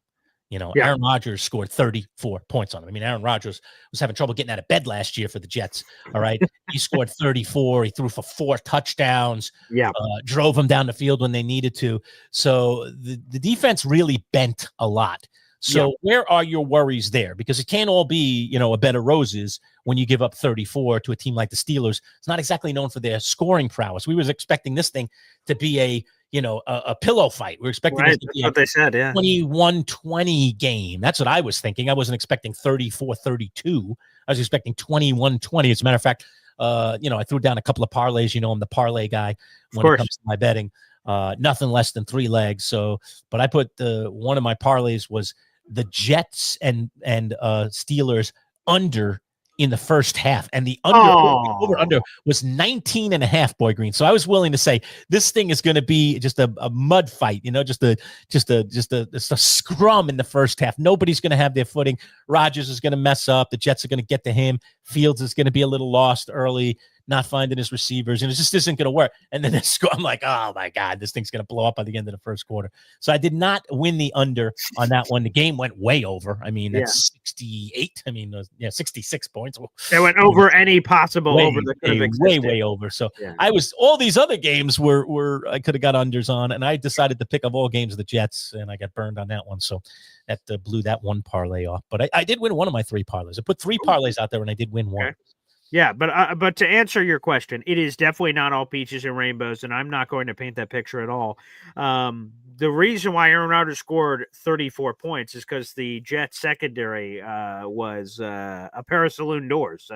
A: them. Aaron Rodgers scored 34 points on them. I mean, Aaron Rodgers was having trouble getting out of bed last year for the Jets. All right. He scored 34. He threw for 4 touchdowns. Yeah. Drove them down the field when they needed to. So the defense really bent a lot. So where are your worries there? Because it can't all be, a bed of roses when you give up 34 to a team like the Steelers. It's not exactly known for their scoring prowess. We was expecting this thing to be a pillow fight. We were expecting this to be
B: what they said,
A: 21-20 game. That's what I was thinking. I wasn't expecting 34-32. I was expecting 21-20. As a matter of fact, I threw down a couple of parlays. I'm the parlay guy when it comes to my betting. Nothing less than 3 legs. So, but I put one of my parlays was the Jets and Steelers under in the first half, and the over was 19.5, Boy Green. So I was willing to say this thing is going to be just a mud fight, just a scrum in the first half. Nobody's going to have their footing. Rodgers is going to mess up. The Jets are going to get to him. Fields is going to be a little lost early, not finding his receivers, and it just isn't going to work. And then I'm like, oh my God, this thing's going to blow up by the end of the first quarter. So I did not win the under on that one. The game went way over. I mean, that's 68. I mean, 66 points.
B: They went over any possible over that could have existed.
A: Way over. So all these other games were I could have got unders on, and I decided to pick up all games of the Jets, and I got burned on that one. So that blew that one parlay off. But I did win one of my 3 parlays. I put 3 parlays out there, and I did win one.
B: Okay. Yeah, but to answer your question, it is definitely not all peaches and rainbows, and I'm not going to paint that picture at all. The reason why Aaron Rodgers scored 34 points is because the Jets secondary was a pair of saloon doors.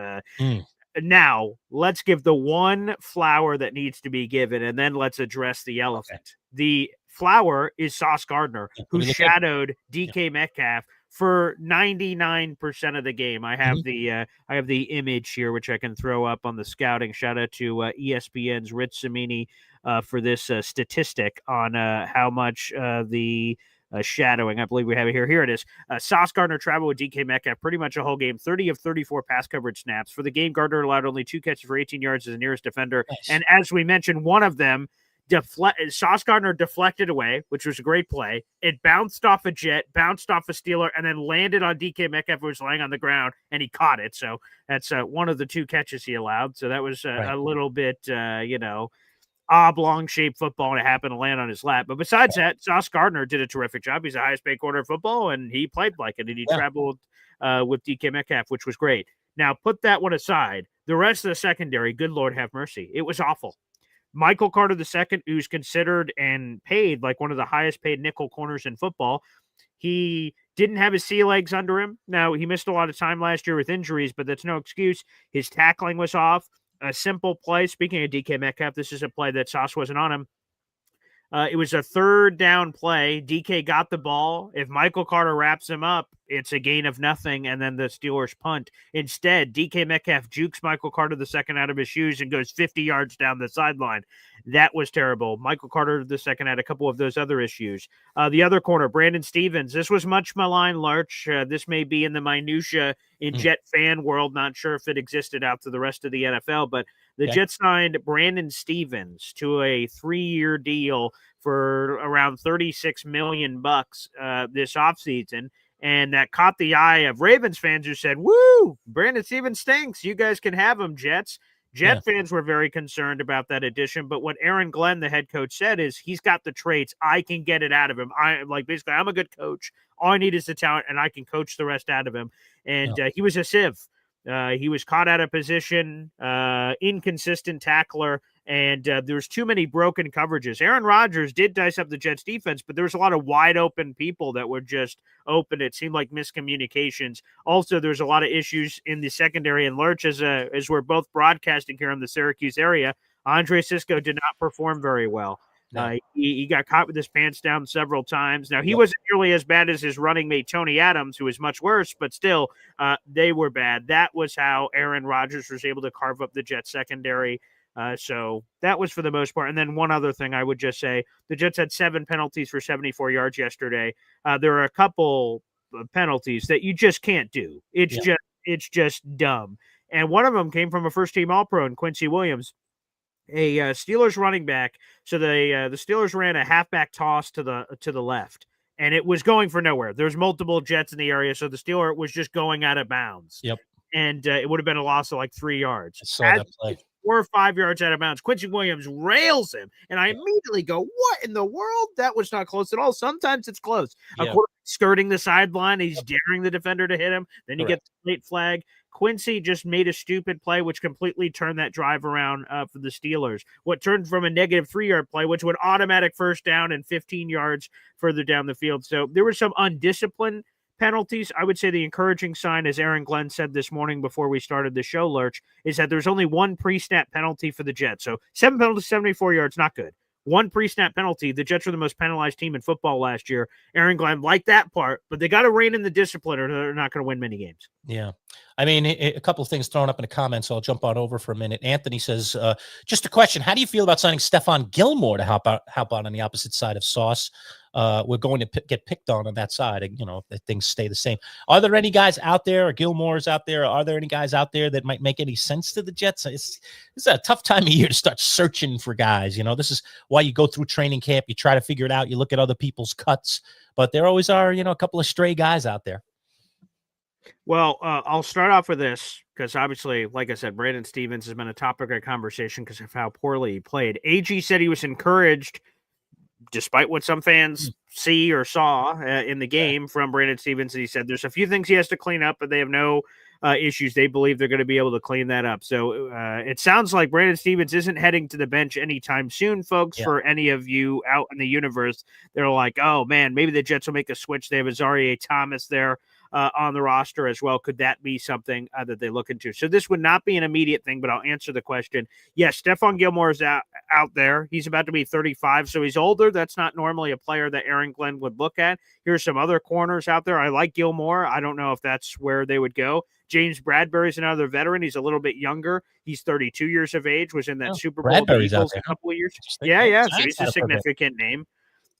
B: Now, let's give the one flower that needs to be given, and then let's address the elephant. Okay. The flower is Sauce Gardner, who shadowed DK Metcalf for 99% of the game. I have the image here, which I can throw up on the scouting. Shout out to ESPN's Rich Cimini for this statistic on how much the shadowing. I believe we have it here. Here it is. Sauce Gardner traveled with DK Metcalf pretty much a whole game. 30 of 34 pass coverage snaps. For the game, Gardner allowed only 2 catches for 18 yards as the nearest defender. Nice. And as we mentioned, one of them, Sauce Gardner deflected away, which was a great play. It bounced off a Jet, bounced off a Steeler, and then landed on DK Metcalf, who was laying on the ground, and he caught it. So that's one of the 2 catches he allowed. So that was a little bit, oblong-shaped football, and it happened to land on his lap. But besides that, Sauce Gardner did a terrific job. He's the highest-paid quarter of football, and he played like it, and he traveled with DK Metcalf, which was great. Now, put that one aside. The rest of the secondary, good Lord have mercy. It was awful. Michael Carter II, who's considered and paid like one of the highest paid nickel corners in football, he didn't have his sea legs under him. Now, he missed a lot of time last year with injuries, but that's no excuse. His tackling was off. A simple play. Speaking of DK Metcalf, this is a play that Sauce wasn't on him. It was a 3rd down play. DK got the ball. If Michael Carter wraps him up, it's a gain of nothing, and then the Steelers punt. Instead, DK Metcalf jukes Michael Carter II out of his shoes and goes 50 yards down the sideline. That was terrible. Michael Carter II had a couple of those other issues. The other corner, Brandon Stevens. This was much maligned, Lerch. This may be in the minutia in Jet fan world. Not sure if it existed out to the rest of the NFL, but the Jets signed Brandon Stevens to a 3-year deal for around $36 million this offseason. And that caught the eye of Ravens fans who said, woo, Brandon Stevens stinks. You guys can have him, Jets. Jet fans were very concerned about that addition. But what Aaron Glenn, the head coach, said is he's got the traits. I can get it out of him. Basically, I'm a good coach. All I need is the talent, and I can coach the rest out of him. And he was a sieve. He was caught out of position, inconsistent tackler, and there's too many broken coverages. Aaron Rodgers did dice up the Jets defense, but there was a lot of wide open people that were just open. It seemed like miscommunications. Also, there's a lot of issues in the secondary, and Lerch, as we're both broadcasting here in the Syracuse area, Andre Sisco did not perform very well. No. He got caught with his pants down several times. Now, he wasn't nearly as bad as his running mate, Tony Adams, who was much worse, but still, they were bad. That was how Aaron Rodgers was able to carve up the Jets secondary. So that was for the most part. And then one other thing I would just say, the Jets had 7 penalties for 74 yards yesterday. There are a couple of penalties that you just can't do. It's just dumb. And one of them came from a first-team All-Pro in Quincy Williams, a Steelers running back. So the Steelers ran a halfback toss to the left, and it was going for nowhere. There's multiple Jets in the area, so the Steeler was just going out of bounds.
A: Yep.
B: And it would have been a loss of like 3 yards.
A: I saw that play.
B: 4 or 5 yards out of bounds. Quincy Williams rails him, and I immediately go, what in the world? That was not close at all. Sometimes it's close. A quarterback skirting the sideline, he's daring the defender to hit him. Then you get the late flag. Quincy just made a stupid play, which completely turned that drive around for the Steelers. What turned from a negative 3-yard play, which would automatic first down and 15 yards further down the field. So there was some undisciplined penalties. I would say the encouraging sign, as Aaron Glenn said this morning before we started the show, Lerch, is that there's only 1 pre-snap penalty for the Jets. So 7 penalties, 74 yards, not good. 1 pre-snap penalty. The Jets were the most penalized team in football last year. Aaron Glenn liked that part, but they got to rein in the discipline or they're not going to win many games.
A: Yeah. I mean, a couple of things thrown up in the comments, so I'll jump on over for a minute. Anthony says, just a question. How do you feel about signing Stephon Gilmore to help out on the opposite side of Sauce? We're going to get picked on that side, if things stay the same. Are there any guys out there, or Gilmore's out there? Are there any guys out there that might make any sense to the Jets? It's a tough time of year to start searching for guys. This is why you go through training camp. You try to figure it out. You look at other people's cuts, but there always are, a couple of stray guys out there.
B: Well, I'll start off with this because obviously, like I said, Brandon Stevens has been a topic of conversation because of how poorly he played. AG said he was encouraged, despite what some fans see or saw in the game from Brandon Stevens. And he said there's a few things he has to clean up, but they have no issues. They believe they're going to be able to clean that up. So it sounds like Brandon Stevens isn't heading to the bench anytime soon, folks. For any of you out in the universe, they're like, oh, man, maybe the Jets will make a switch. They have Azareye'h Thomas there on the roster as well. Could that be something that they look into? So this would not be an immediate thing, but I'll answer the question. Yes, Stephon Gilmore is out there. He's about to be 35, so he's older. That's not normally a player that Aaron Glenn would look at. Here's some other corners out there. I like Gilmore. I don't know if that's where they would go. James Bradbury's another veteran. He's a little bit younger. He's 32 years of age, was in that Super Bowl Eagles a couple of years. Yeah. So he's a significant name.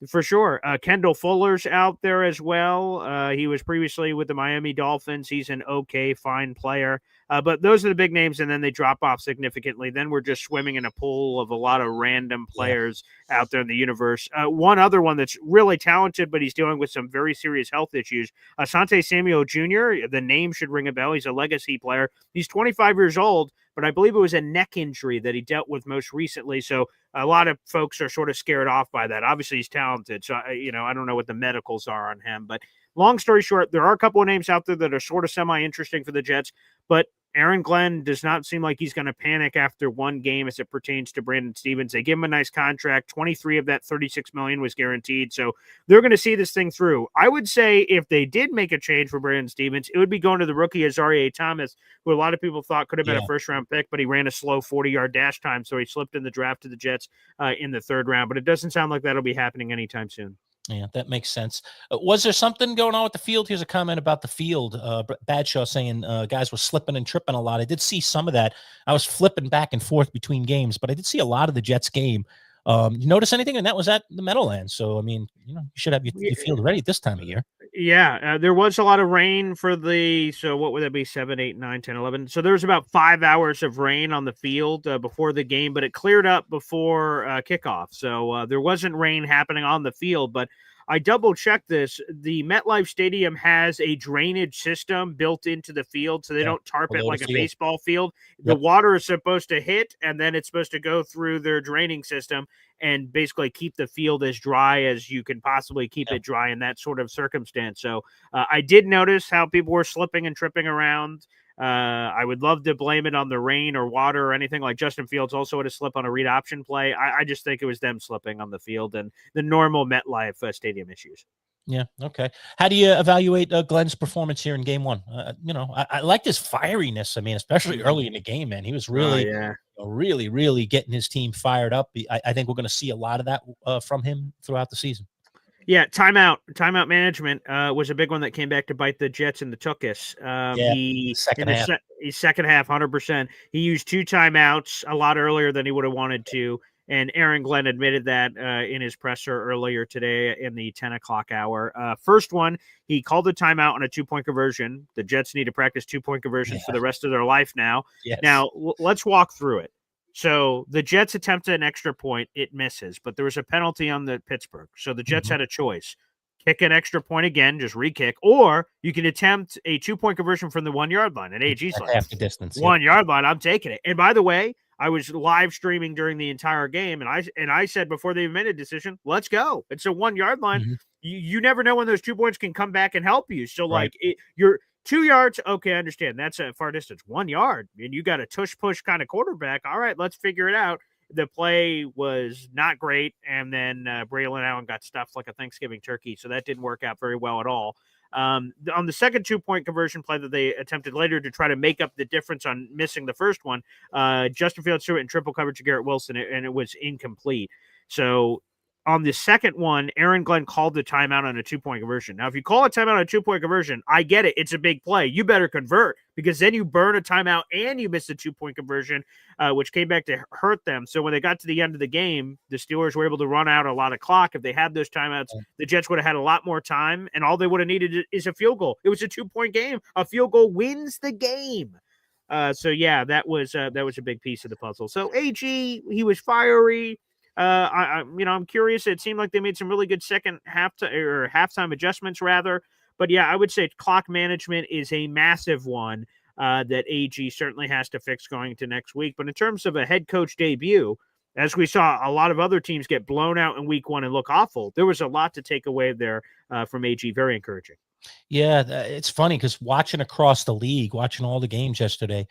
B: For sure. Kendall Fuller's out there as well. He was previously with the Miami Dolphins. He's an okay, fine player. But those are the big names, and then they drop off significantly. Then we're just swimming in a pool of a lot of random players out there in the universe. One other one that's really talented, but he's dealing with some very serious health issues. Asante Samuel Jr., the name should ring a bell. He's a legacy player. He's 25 years old, but I believe it was a neck injury that he dealt with most recently. So a lot of folks are sort of scared off by that. Obviously, he's talented. So, I don't know what the medicals are on him. But long story short, there are a couple of names out there that are sort of semi-interesting for the Jets. But Aaron Glenn does not seem like he's going to panic after one game as it pertains to Brandon Stevens. They give him a nice contract. 23 of that $36 million was guaranteed. So they're going to see this thing through. I would say if they did make a change for Brandon Stevens, it would be going to the rookie Azareye'h Thomas, who a lot of people thought could have been a first-round pick, but he ran a slow 40-yard dash time, so he slipped in the draft to the Jets in the 3rd round. But it doesn't sound like that'll be happening anytime soon.
A: Yeah, that makes sense. Was there something going on with the field? Here's a comment about the field. Badshaw saying guys were slipping and tripping a lot. I did see some of that. I was flipping back and forth between games, but I did see a lot of the Jets game. You notice anything? And that was at the Meadowlands. So, I mean, you should have your field ready this time of year.
B: Yeah, there was a lot of rain for so what would that be, 7, 8, 9, 10, 11? So there was about 5 hours of rain on the field before the game, but it cleared up before kickoff. So there wasn't rain happening on the field, but I double checked this. The MetLife Stadium has a drainage system built into the field, so they don't tarp it like a baseball field. The water is supposed to hit, and then it's supposed to go through their draining system and basically keep the field as dry as you can possibly keep it dry in that sort of circumstance. So I did notice how people were slipping and tripping around. I would love to blame it on the rain or water or anything. Like Justin Fields also had a slip on a read option play. I just think it was them slipping on the field and the normal MetLife Stadium issues.
A: Yeah. Okay. How do you evaluate Glenn's performance here in game one? I liked his fieriness. I mean, especially early in the game, man, he was really, really getting his team fired up. I think we're going to see a lot of that from him throughout the season.
B: Yeah, timeout management was a big one that came back to bite the Jets in the tuchus. He's second half, 100%. He used 2 timeouts a lot earlier than he would have wanted to, and Aaron Glenn admitted that in his presser earlier today in the 10 o'clock hour. First one, he called a timeout on a 2-point conversion. The Jets need to practice 2-point conversions for the rest of their life now. Yes. Now, let's walk through it. So the Jets attempted an extra point. It misses, but there was a penalty on the Pittsburgh. So the Jets had a choice. Kick an extra point again, just re-kick, or you can attempt a 2-point conversion from the 1-yard line. And AG's like,
A: half the distance.
B: 1-yard line, I'm taking it. And by the way, I was live streaming during the entire game, and I said before they made a decision, let's go. It's a 1-yard line. You never know when those 2 points can come back and help you. So you're 2 yards. Okay, I understand. That's a far distance. 1 yard, and you got a tush-push kind of quarterback. All right, let's figure it out. The play was not great, and then Braylon Allen got stuffed like a Thanksgiving turkey, so that didn't work out very well at all. On the second 2-point conversion play that they attempted later to try to make up the difference on missing the first one, Justin Fields threw it in triple coverage to Garrett Wilson, and it was incomplete. So on the second one, Aaron Glenn called the timeout on a 2-point conversion. Now, if you call a timeout on a 2-point conversion, I get it. It's a big play. You better convert, because then you burn a timeout and you miss a 2-point conversion, which came back to hurt them. So when they got to the end of the game, the Steelers were able to run out a lot of clock. If they had those timeouts, the Jets would have had a lot more time, and all they would have needed is a field goal. It was a 2-point game. A field goal wins the game. That was a big piece of the puzzle. So AG, he was fiery. I'm curious. It seemed like they made some really good second halftime adjustments rather. But yeah, I would say clock management is a massive one that AG certainly has to fix going into next week. But in terms of a head coach debut, as we saw a lot of other teams get blown out in week 1 and look awful, there was a lot to take away there from AG. Very encouraging. Yeah,
A: it's funny because watching across the league, watching all the games yesterday,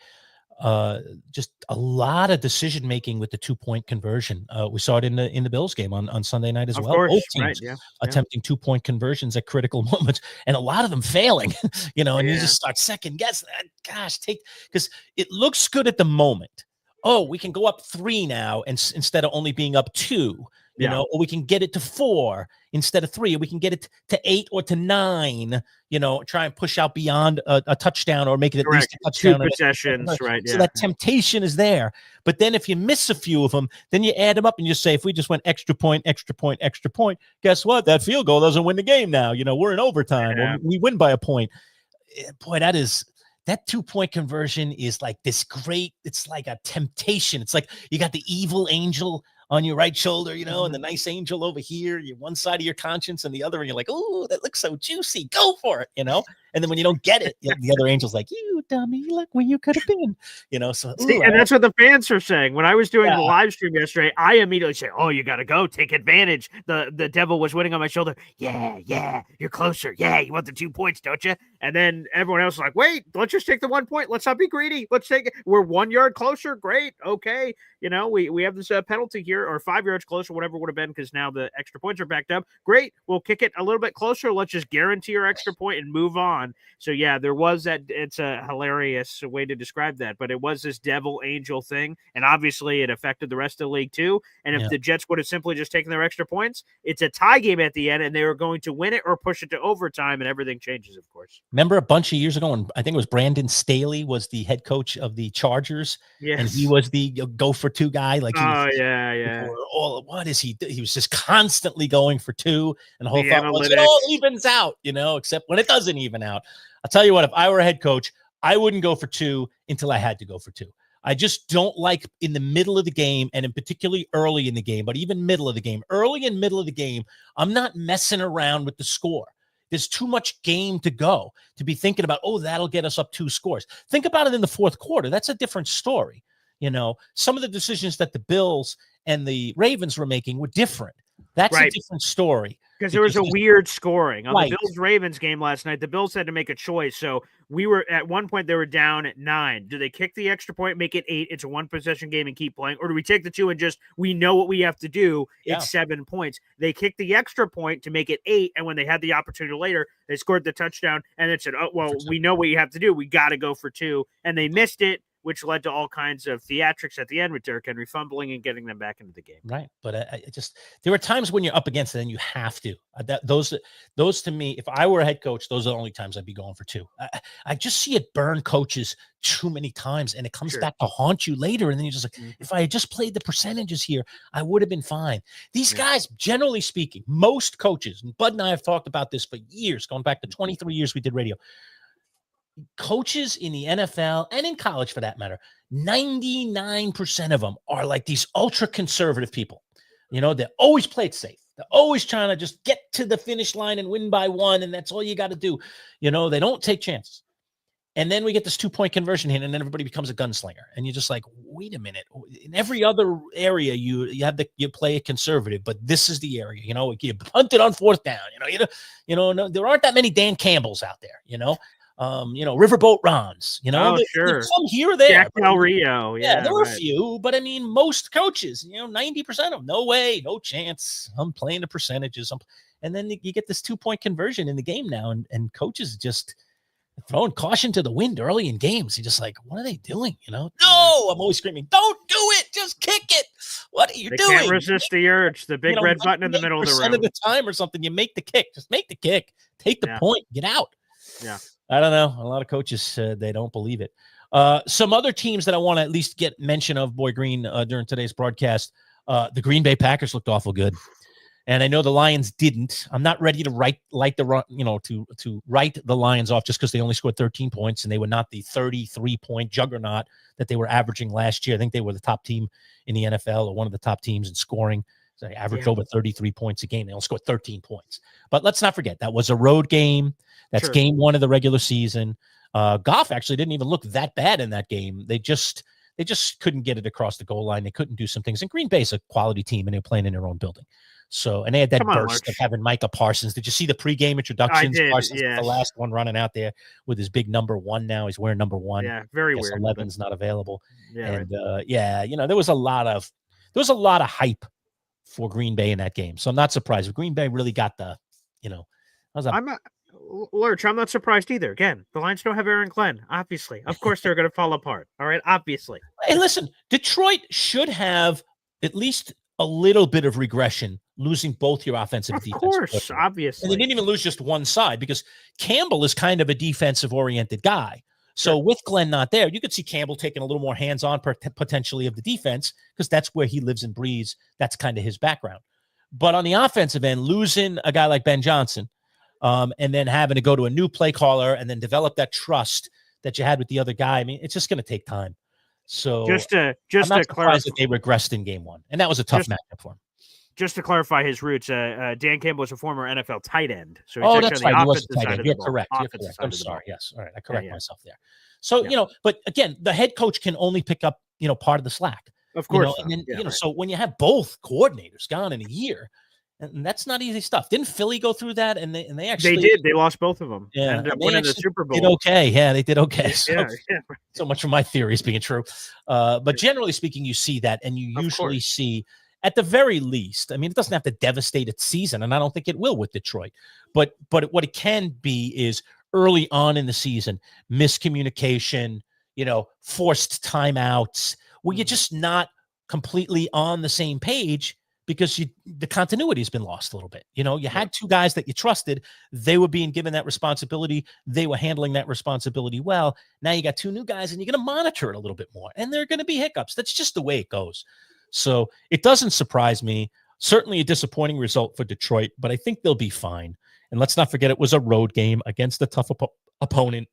A: just a lot of decision making with the 2-point conversion. We saw it in the Bills game on Sunday night as well.
B: Course,
A: both teams attempting 2-point conversions at critical moments, and a lot of them failing. And you just start second guessing. Gosh, because it looks good at the moment. Oh, we can go up 3 now, and instead of only being up 2. Or we can get it to 4 instead of 3. Or we can get it to 8 or to 9, try and push out beyond a touchdown, or make it at least a touchdown.
B: 2 possessions, right.
A: So that temptation is there. But then if you miss a few of them, then you add them up and you say, if we just went extra point, guess what? That field goal doesn't win the game now. We're in overtime. Or we win by a point. Boy, that 2-point conversion is like this great, it's like a temptation. It's like you got the evil angel on your right shoulder, and the nice angel over here, you're one side of your conscience and the other, and you're like, oh, that looks so juicy. Go for it, And then when you don't get it, the other angel's like, you dummy, look where you could have been, So,
B: and that's what the fans are saying. When I was doing the live stream yesterday, I immediately say, oh, you got to go take advantage. The devil was winning on my shoulder. Yeah, you're closer. Yeah, you want the 2 points, don't you? And then everyone else was like, wait, let's just take the 1 point. Let's not be greedy. Let's take it. We're 1 yard closer. Great. Okay. We have this penalty here, or 5 yards closer, whatever it would have been, because now the extra points are backed up. Great. We'll kick it a little bit closer. Let's just guarantee our extra point and move on. So yeah, there was that. It's a hilarious way to describe that, but it was this devil angel thing, and obviously it affected the rest of the league too. And if the Jets would have simply just taken their extra points, it's a tie game at the end, and they were going to win it or push it to overtime, and everything changes, of course.
A: Remember a bunch of years ago, and I think it was Brandon Staley was the head coach of the Chargers, and he was the go for 2 guy. Like, what is he? He was just constantly going for 2, and the whole thought was it all evens out, except when it doesn't even out. I'll tell you what, if I were a head coach, I wouldn't go for 2 until I had to go for 2. I just don't like in the middle of the game, and in particularly early in the game, but even middle of the game, early and middle of the game, I'm not messing around with the score. There's too much game to go to be thinking about, oh, that'll get us up 2 scores. Think about it in the fourth quarter. That's a different story. Some of the decisions that the Bills and the Ravens were making were different. That's a different story.
B: Because there was a weird scoring on
A: Right.
B: the Bills-Ravens game last night. The Bills had to make a choice. So we were at one point, they were down at 9. Do they kick the extra point, make it 8? It's a 1-possession game and keep playing. Or do we take the 2 and we know what we have to do? It's 7 points. They kicked the extra point to make it 8. And when they had the opportunity later, they scored the touchdown and it said, oh, well, we know what you have to do. We got to go for 2. And they missed it, which led to all kinds of theatrics at the end with Derrick Henry fumbling and getting them back into the game.
A: Right. But there are times when you're up against it and you have to. Those to me, if I were a head coach, those are the only times I'd be going for 2. I just see it burn coaches too many times, and it comes back to haunt you later. And then you're just like, if I had just played the percentages here, I would have been fine. These guys, generally speaking, most coaches, and Bud and I have talked about this for years, going back to 23 years we did radio. Coaches in the NFL and in college, for that matter, 99% of them are like these ultra conservative people. They always play it safe. They're always trying to just get to the finish line and win by 1, and that's all you got to do. They don't take chances. And then we get this 2-point conversion hit, and then everybody becomes a gunslinger. And you're just like, wait a minute. In every other area, you play it conservative, but this is the area. You punt it on 4th down. No, there aren't that many Dan Campbells out there. Riverboat Rons,
B: sure.
A: Some here or there.
B: Jack Del Rio.
A: Yeah, there were a few, but I mean, most coaches, 90% of them, no way, no chance. I'm playing the percentages. And then you get this 2-point conversion in the game now, and coaches just throwing caution to the wind early in games. You're just like, what are they doing? No, I'm always screaming, don't do it, just kick it. What are you doing?
B: Can't resist the urge. The big red button in the middle of the room.
A: Of the time or something, you make the kick. Just make the kick. Take the point. Get out.
B: Yeah.
A: I don't know. A lot of coaches, they don't believe it. Some other teams that I want to at least get mention of, Boy Green, during today's broadcast, the Green Bay Packers looked awful good. And I know the Lions didn't. I'm not ready to write the Lions off just because they only scored 13 points and they were not the 33-point juggernaut that they were averaging last year. I think they were the top team in the NFL, or one of the top teams in scoring. So they averaged over 33 points a game. They only scored 13 points. But let's not forget, that was a road game. That's game 1 of the regular season. Goff actually didn't even look that bad in that game. They just couldn't get it across the goal line. They couldn't do some things. And Green Bay's a quality team, and they're playing in their own building. So, and they had that burst of having Micah Parsons. Did you see the pregame introductions?
B: I did,
A: Parsons was the last one running out there with his big number 1 now. He's wearing number 1.
B: Yeah, very weird.
A: 11's not available.
B: Yeah,
A: and there was a lot of hype for Green Bay in that game. So I'm not surprised. Green Bay really got the,
B: Lerch, I'm not surprised either. Again, the Lions don't have Aaron Glenn, obviously. Of course they're going to fall apart. All right, obviously.
A: Hey, listen, Detroit should have at least a little bit of regression, losing both your offensive and defensive.
B: Of course, obviously.
A: And they didn't even lose just one side, because Campbell is kind of a defensive-oriented guy. So with Glenn not there, you could see Campbell taking a little more hands-on potentially of the defense, because that's where he lives and breathes. That's kind of his background. But on the offensive end, losing a guy like Ben Johnson, and then having to go to a new play caller and then develop that trust that you had with the other guy, I mean, it's just going to take time. So
B: just
A: I'm not surprised that they regressed in game 1, and that was a tough matchup for him.
B: Just to clarify his roots, Dan Campbell was a former NFL tight end. So
A: that's right. He was a tight end. You're correct. I'm sorry. Yes. All right. I correct myself there. So, but again, the head coach can only pick up, part of the slack.
B: Of course.
A: And then, so when you have both coordinators gone in a year, and that's not easy stuff. Didn't Philly go through that? And they actually
B: did. They lost both of them.
A: Yeah.
B: And winning the Super Bowl.
A: Did okay. Yeah, they did okay. So,
B: yeah.
A: So much for my theories being true. But generally speaking, you see that, and you usually see, at the very least, I mean, it doesn't have to devastate its season, and I don't think it will with Detroit. But what it can be is early on in the season, miscommunication, forced timeouts, where you're just not completely on the same page, because the continuity has been lost a little bit. You had 2 guys that you trusted. They were being given that responsibility. They were handling that responsibility well. Now you got 2 new guys, and you're going to monitor it a little bit more. And there are going to be hiccups. That's just the way it goes. So it doesn't surprise me. Certainly a disappointing result for Detroit, but I think they'll be fine. And let's not forget, it was a road game against a tough opponent,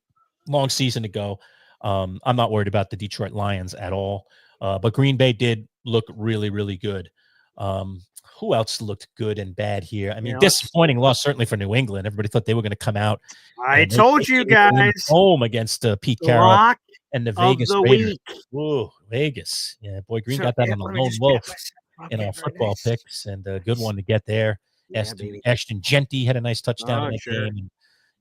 A: long season to go. I'm not worried about the Detroit Lions at all. But Green Bay did look really, really good. Who else looked good and bad here? I mean, disappointing loss certainly for New England. Everybody thought they were going to come out.
B: I told you guys,
A: home against Pete Carroll
B: lock
A: and the
B: of
A: Vegas
B: the
A: Raiders.
B: week.
A: Whoa, Vegas! Yeah, boy, Green got that on a lone wolf in our football picks, and a good one to get there.
B: Yeah,
A: Ashton Genty had a nice touchdown in that game. And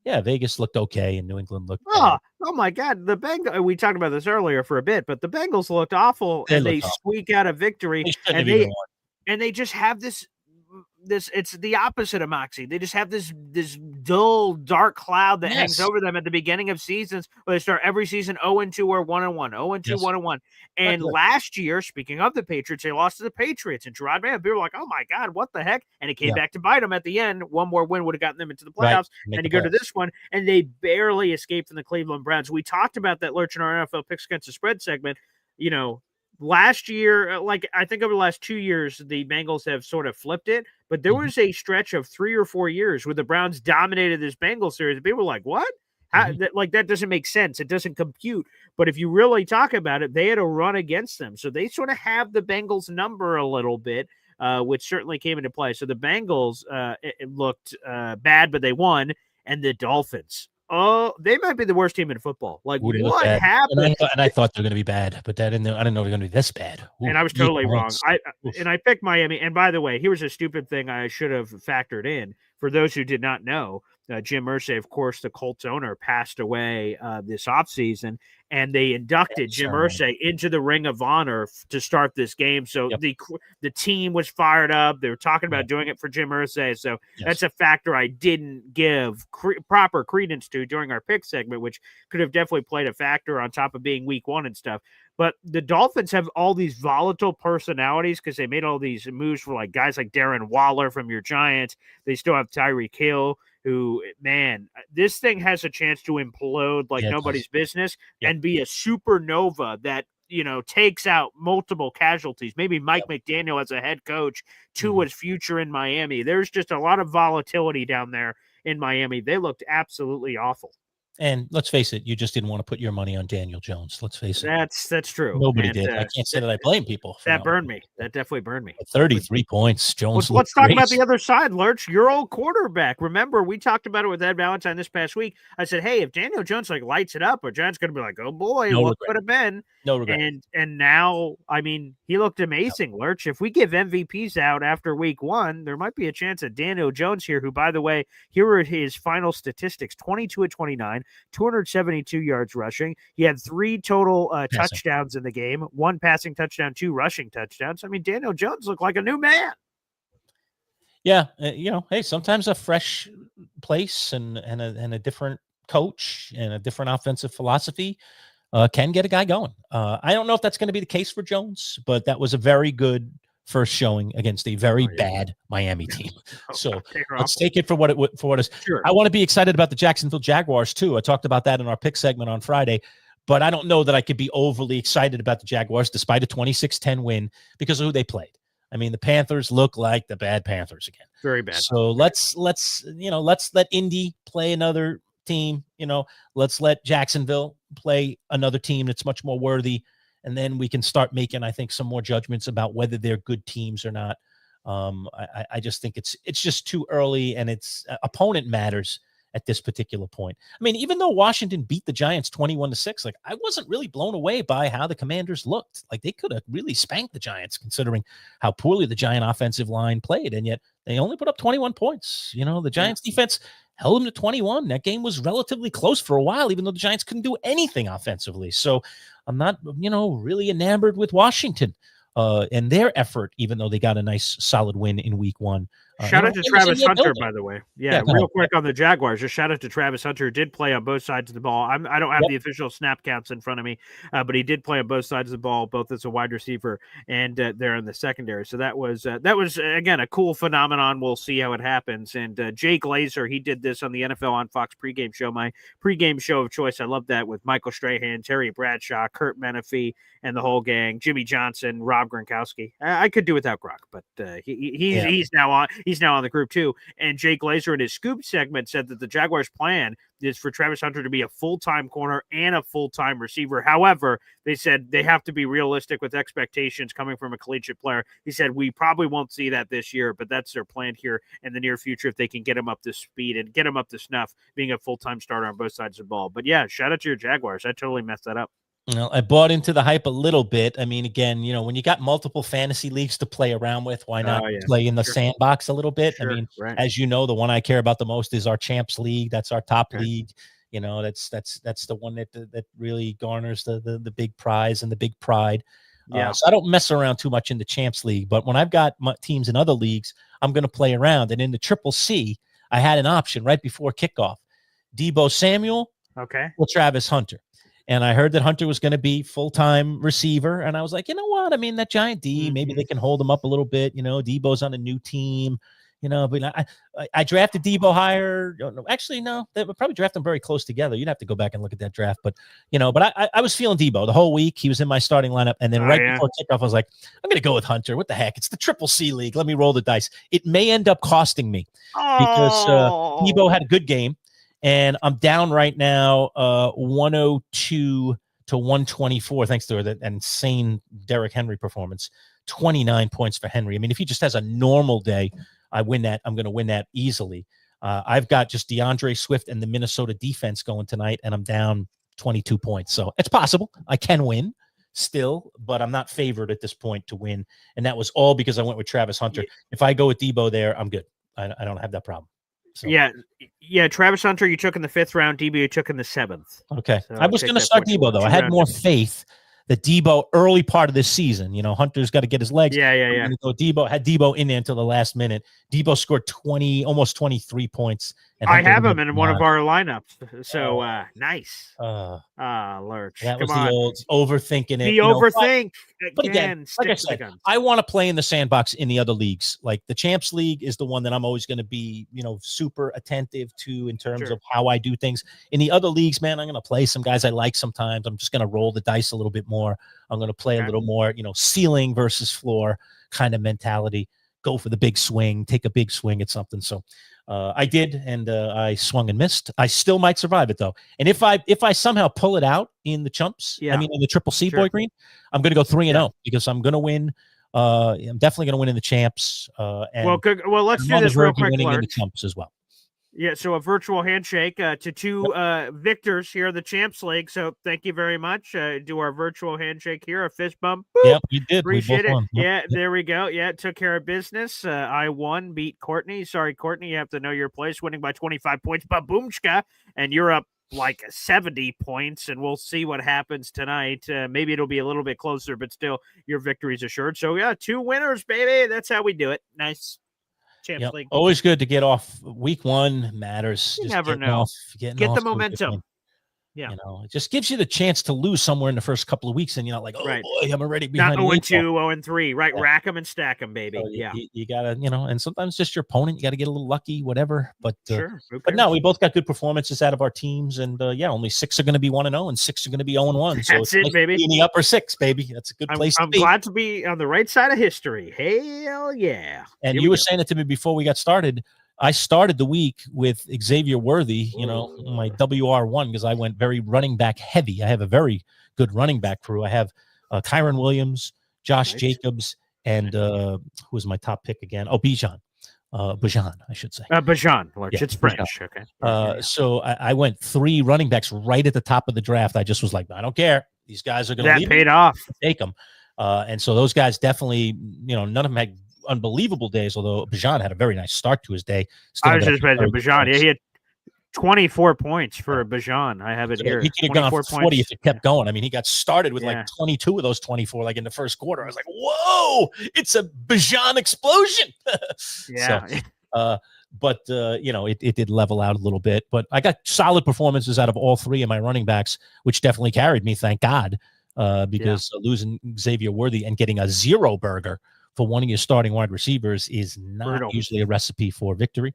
A: yeah, Vegas looked okay, and New England looked.
B: Oh my God! The Bengals. We talked about this earlier for a bit, but the Bengals looked awful, and they squeak out a victory, and they just have this. It's the opposite of moxie. They just have this dull, dark cloud that hangs over them at the beginning of seasons. Where they start every season 0-2 or 1-1, 0-2, 1-1. And last year, speaking of the Patriots, they lost to the Patriots, and Gerard Mann. People were like, "Oh my God, what the heck?" And it came back to bite them at the end. One more win would have gotten them into the playoffs. And you go to this one, and they barely escaped from the Cleveland Browns. We talked about that Lerch in our NFL picks against the spread segment. Last year, I think over the last 2 years, the Bengals have sort of flipped it. But there was a stretch of 3 or 4 years where the Browns dominated this Bengals series. People were like, what? That doesn't make sense. It doesn't compute. But if you really talk about it, they had a run against them. So they sort of have the Bengals number a little bit, which certainly came into play. So the Bengals it looked bad, but they won. And the Dolphins. Oh, they might be the worst team in football. What happened?
A: And I thought they were going to be bad, but I didn't know they were going to be this bad.
B: And I was totally wrong. I picked Miami. And by the way, here was a stupid thing I should have factored in. For those who did not know, Jim Irsay, of course, the Colts owner, passed away this offseason, and they inducted Jim Irsay into the Ring of Honor to start this game. So the team was fired up. They were talking about doing it for Jim Irsay. So that's a factor I didn't give proper credence to during our pick segment, which could have definitely played a factor on top of being week one and stuff. But the Dolphins have all these volatile personalities because they made all these moves for guys like Darren Waller from your Giants. They still have Tyreek Hill, who, man, this thing has a chance to implode like nobody's business and be a supernova that, takes out multiple casualties. Maybe Mike McDaniel as a head coach, Tua's future in Miami. There's just a lot of volatility down there in Miami. They looked absolutely awful.
A: And let's face it, you just didn't want to put your money on Daniel Jones. Let's face it.
B: That's true.
A: Nobody did. I can't say that I blame people.
B: That burned me. That definitely burned me.
A: 33 points. Jones.
B: Let's talk about the other side, Lerch. Your old quarterback. Remember, we talked about it with Ed Valentine this past week. I said, hey, if Daniel Jones lights it up, or John's going to be like, oh boy, what could have been?
A: No regret.
B: And now, I mean, he looked amazing, Lerch. If we give MVPs out after week one, there might be a chance that Daniel Jones here, who, by the way, here are his final statistics: 22-29, 272 yards rushing. He had 3 total touchdowns in the game, 1 passing touchdown, 2 rushing touchdowns. I mean, Daniel Jones looked like a new man.
A: Yeah, hey, sometimes a fresh place and a different coach and a different offensive philosophy can get a guy going. I don't know if that's going to be the case for Jones, but that was a very good first showing against a very bad Miami team. So let's take it for what it is.
B: Sure.
A: I want to be excited about the Jacksonville Jaguars too. I talked about that in our pick segment on Friday, but I don't know that I could be overly excited about the Jaguars despite a 26-10 win because of who they played. I mean, the Panthers look like the bad Panthers again.
B: Very bad.
A: So let's let Indy play another team. Let's let Jacksonville play another team that's much more worthy. And then we can start making, I think, some more judgments about whether they're good teams or not. I just think it's just too early, and it's opponent matters at this particular point. I mean, even though Washington beat the Giants 21-6, I wasn't really blown away by how the Commanders looked. They could have really spanked the Giants considering how poorly the Giant offensive line played, and yet they only put up 21 points. The Giants defense held them to 21. That game was relatively close for a while, even though the Giants couldn't do anything offensively. So I'm not, really enamored with Washington and their effort, even though they got a nice solid win in week one.
B: Shout out to Travis Hunter, by the way. Yeah, real quick on the Jaguars. Just shout out to Travis Hunter, who did play on both sides of the ball. I don't have the official snap counts in front of me, but he did play on both sides of the ball, both as a wide receiver and there in the secondary. So that was again a cool phenomenon. We'll see how it happens. And Jay Glazer, he did this on the NFL on Fox pregame show, my pregame show of choice. I love that, with Michael Strahan, Terry Bradshaw, Kurt Menefee, and the whole gang. Jimmy Johnson, Rob Gronkowski. I could do without Gronk, but he's now on. he's now on the group too. And Jay Glazer in his Scoop segment said that the Jaguars' plan is for Travis Hunter to be a full-time corner and a full-time receiver. However, they said they have to be realistic with expectations coming from a collegiate player. He said, we probably won't see that this year, but that's their plan here in the near future if they can get him up to speed and get him up to snuff, being a full-time starter on both sides of the ball. But yeah, shout out to your Jaguars. I totally messed that up.
A: Well, I bought into the hype a little bit. I mean, again, when you got multiple fantasy leagues to play around with, why not play in the sandbox a little bit?
B: Sure.
A: I mean, as you know, the one I care about the most is our Champs League. That's our top league. That's the one that really garners the big prize and the big pride. So I don't mess around too much in the Champs League. But when I've got my teams in other leagues, I'm going to play around. And in the Triple C, I had an option right before kickoff: Deebo Samuel, or Travis Hunter. And I heard that Hunter was going to be full-time receiver. And I was like, you know what? I mean, that giant D, maybe they can hold him up a little bit. Deebo's on a new team, but I drafted Deebo higher. Actually, no, they would probably draft them very close together. You'd have to go back and look at that draft. But, I was feeling Deebo the whole week. He was in my starting lineup. And then before kickoff, I was like, I'm going to go with Hunter. What the heck? It's the Triple C League. Let me roll the dice. It may end up costing me because Deebo had a good game. And I'm down right now 102 to 124, thanks to that insane Derrick Henry performance. 29 points for Henry. I mean, if he just has a normal day, I win that. I'm going to win that easily. I've got just DeAndre Swift and the Minnesota defense going tonight, and I'm down 22 points. So it's possible. I can win still, but I'm not favored at this point to win. And that was all because I went with Travis Hunter. If I go with Deebo there, I'm good. I don't have that problem. So.
B: Yeah. Travis Hunter, you took in the 5th round. Deebo, you took in the 7th.
A: Okay. So I was going to start Deebo, though. I had more faith that Deebo early part of this season, Hunter's got to get his legs.
B: Yeah.
A: So Deebo had Deebo in there until the last minute. Deebo scored almost 23 points. And
B: I have him in one of our lineups. So nice. Lerch.
A: That was the old overthinking it.
B: The overthink.
A: But again, like I said, I want to play in the sandbox in the other leagues. Like the Champs League is the one that I'm always going to be, super attentive to in terms of how I do things. In the other leagues, man, I'm going to play some guys I like sometimes. I'm just going to roll the dice a little bit more. I'm going to play a little more, ceiling versus floor kind of mentality. Go for the big swing, take a big swing at something. So I did, and I swung and missed. I still might survive it, though. And if I somehow pull it out in the chumps, in the Triple C Boy Green, I'm going to go 3-0 because I'm going to win. I'm definitely going to win in the champs. And
B: let's do this real quick,
A: winning in the chumps as well.
B: Yeah, so a virtual handshake to two victors here in the Champs League. So thank you very much. Do our virtual handshake here, a fist bump. Boop.
A: Yep, you did.
B: Appreciate it.
A: Won.
B: Yeah, there we go. Yeah, took care of business. I won, beat Courtney. Sorry, Courtney, you have to know your place, winning by 25 points. Baboomchka, and you're up like 70 points, and we'll see what happens tonight. Maybe it'll be a little bit closer, but still, your victory's assured. So, yeah, 2 winners, baby. That's how we do it. Nice.
A: Yep. Always good to get off. Week 1 matters.
B: You never know. Get the momentum. Yeah.
A: It just gives you the chance to lose somewhere in the first couple of weeks, and you're not like, boy, I'm already behind.
B: Not 0-2, 0-3. Right. Yeah. Rack them and stack them, baby.
A: So
B: yeah.
A: You got to, and sometimes just your opponent, you got to get a little lucky, whatever. But
B: sure.
A: But no, we both got good performances out of our teams, and only 6 are going to be 1-0, and 6 are going to be 0-1. So
B: that's it, baby.
A: In the upper 6, baby. That's a good place to be.
B: I'm glad to be on the right side of history. Hell yeah.
A: And you were saying it to me before we got started. I started the week with Xavier Worthy, my WR1, because I went very running back heavy. I have a very good running back crew. I have Kyron Williams, Josh Jacobs, and who was my top pick again? Oh, Bijan, I should say.
B: Bijan, it's French.
A: Bijan.
B: Okay.
A: So I went 3 running backs right at the top of the draft. I just was like, I don't care. These guys are going to leave.
B: That paid off.
A: Take them. And so those guys definitely, none of them had unbelievable days, although Bijan had a very nice start to his day.
B: I was just mentioning Bijan. Yeah, he had 24 points for Bijan. I have it here.
A: He could have gone for 40 if it kept going. I mean, he got started with like 22 of those 24, like in the first quarter. I was like, whoa, it's a Bijan explosion.
B: Yeah.
A: But it did level out a little bit. But I got solid performances out of all 3 of my running backs, which definitely carried me, thank God, because losing Xavier Worthy and getting a 0 burger for one of your starting wide receivers is not usually a recipe for victory.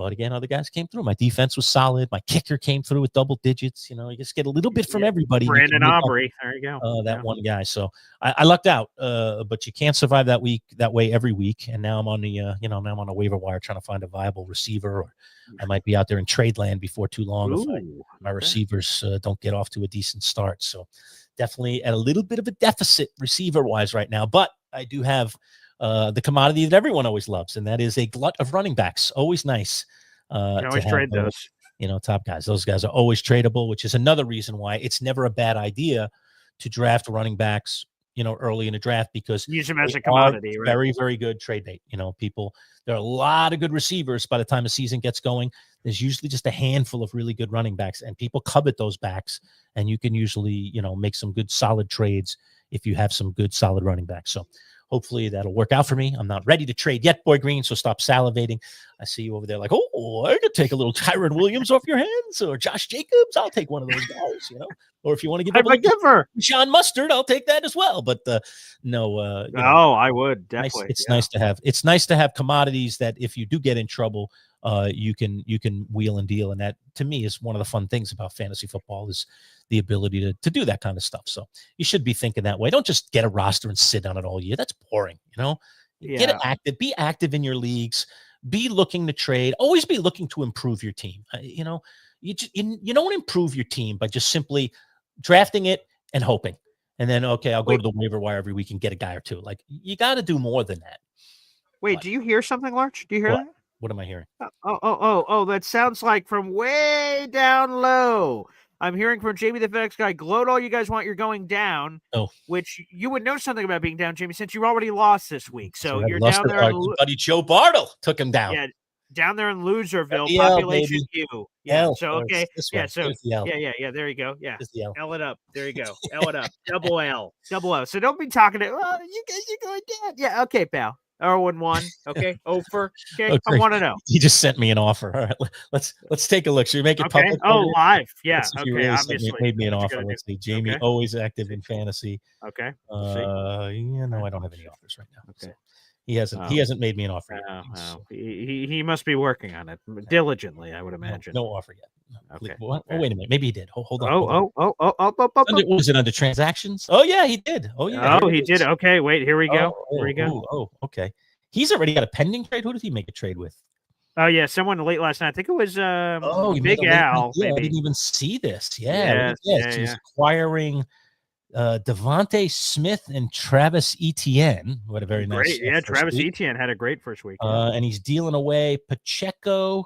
A: But again, other guys came through. My defense was solid. My kicker came through with double digits. You just get a little bit from everybody.
B: Brandon Aubrey. There you go.
A: That one guy. So I lucked out. But you can't survive that way every week. And now I'm on the now I'm on a waiver wire trying to find a viable receiver, or I might be out there in trade land before too long if my receivers don't get off to a decent start. So definitely at a little bit of a deficit receiver wise right now. But I do have the commodity that everyone always loves, and that is a glut of running backs. Always nice.
B: You always trade those.
A: Top guys. Those guys are always tradable, which is another reason why it's never a bad idea to draft running backs, early in the draft, because
B: use them as a commodity. Right?
A: Very, very good trade bait. There are a lot of good receivers by the time the season gets going. There's usually just a handful of really good running backs, and people covet those backs, and you can usually, make some good solid trades if you have some good solid running backs. So hopefully that'll work out for me. I'm not ready to trade yet, Boy Green, so stop salivating. I see you over there like, oh, I could take a little Tyron Williams off your hands, or Josh Jacobs. I'll take one of those guys, Or if you want to give Sean Mustard, I'll take that as well. But no.
B: I would definitely.
A: It's nice to have. It's nice to have commodities that if you do get in trouble, you can wheel and deal, and that to me is one of the fun things about fantasy football is the ability to do that kind of stuff. So you should be thinking that way. Don't just get a roster and sit on it all year. That's boring. Get active. Be active in your leagues. Be looking to trade. Always be looking to improve your team. You don't improve your team by just simply drafting it and hoping, and then I'll go to the waiver wire every week and get a guy or two. Like, you got to do more than that.
B: Wait, do you hear something, Lerch? Do you hear that?
A: What am I hearing?
B: Oh, that sounds like from way down low. I'm hearing from Jamie the FedEx guy, gloat all you guys want, you're going down. Oh. Which you would know something about being down, Jamie, since you already lost this week. So you're down there.
A: Buddy Joe Bartle took him down.
B: Yeah, down there in Loserville, population U. Yeah.
A: L.
B: So okay. Yeah. So yeah. There you go. Yeah. L it up. There you go. L it up. Double L. So don't be talking to. Oh, you guys are going down. Yeah. Okay, pal. 0-1. Okay. Over. Okay. I want to know.
A: He just sent me an offer. All right. Let's take a look. Should we make it public?
B: Oh, live. Yeah. Okay.
A: Really
B: obviously.
A: Made me an offer. Let's see. Jamie, always active in fantasy.
B: Okay.
A: No, I don't have any offers right now. Okay. So he hasn't made me an offer yet.
B: So. He must be working on it diligently, I would imagine.
A: No offer yet.
B: Okay.
A: Oh, wait a minute. Maybe he did. Hold on. Was it under transactions? Oh yeah, he did. Oh yeah.
B: Oh, he did. Okay, wait. Here we go.
A: Okay. He's already got a pending trade. Who did he make a trade with?
B: Oh yeah, someone late last night. I think it was Big Al.
A: Yeah, I didn't even see this. Yeah. He's acquiring Devontae Smith and Travis Etienne. What a very nice.
B: Travis Etienne had a great first week.
A: And he's dealing away Pacheco.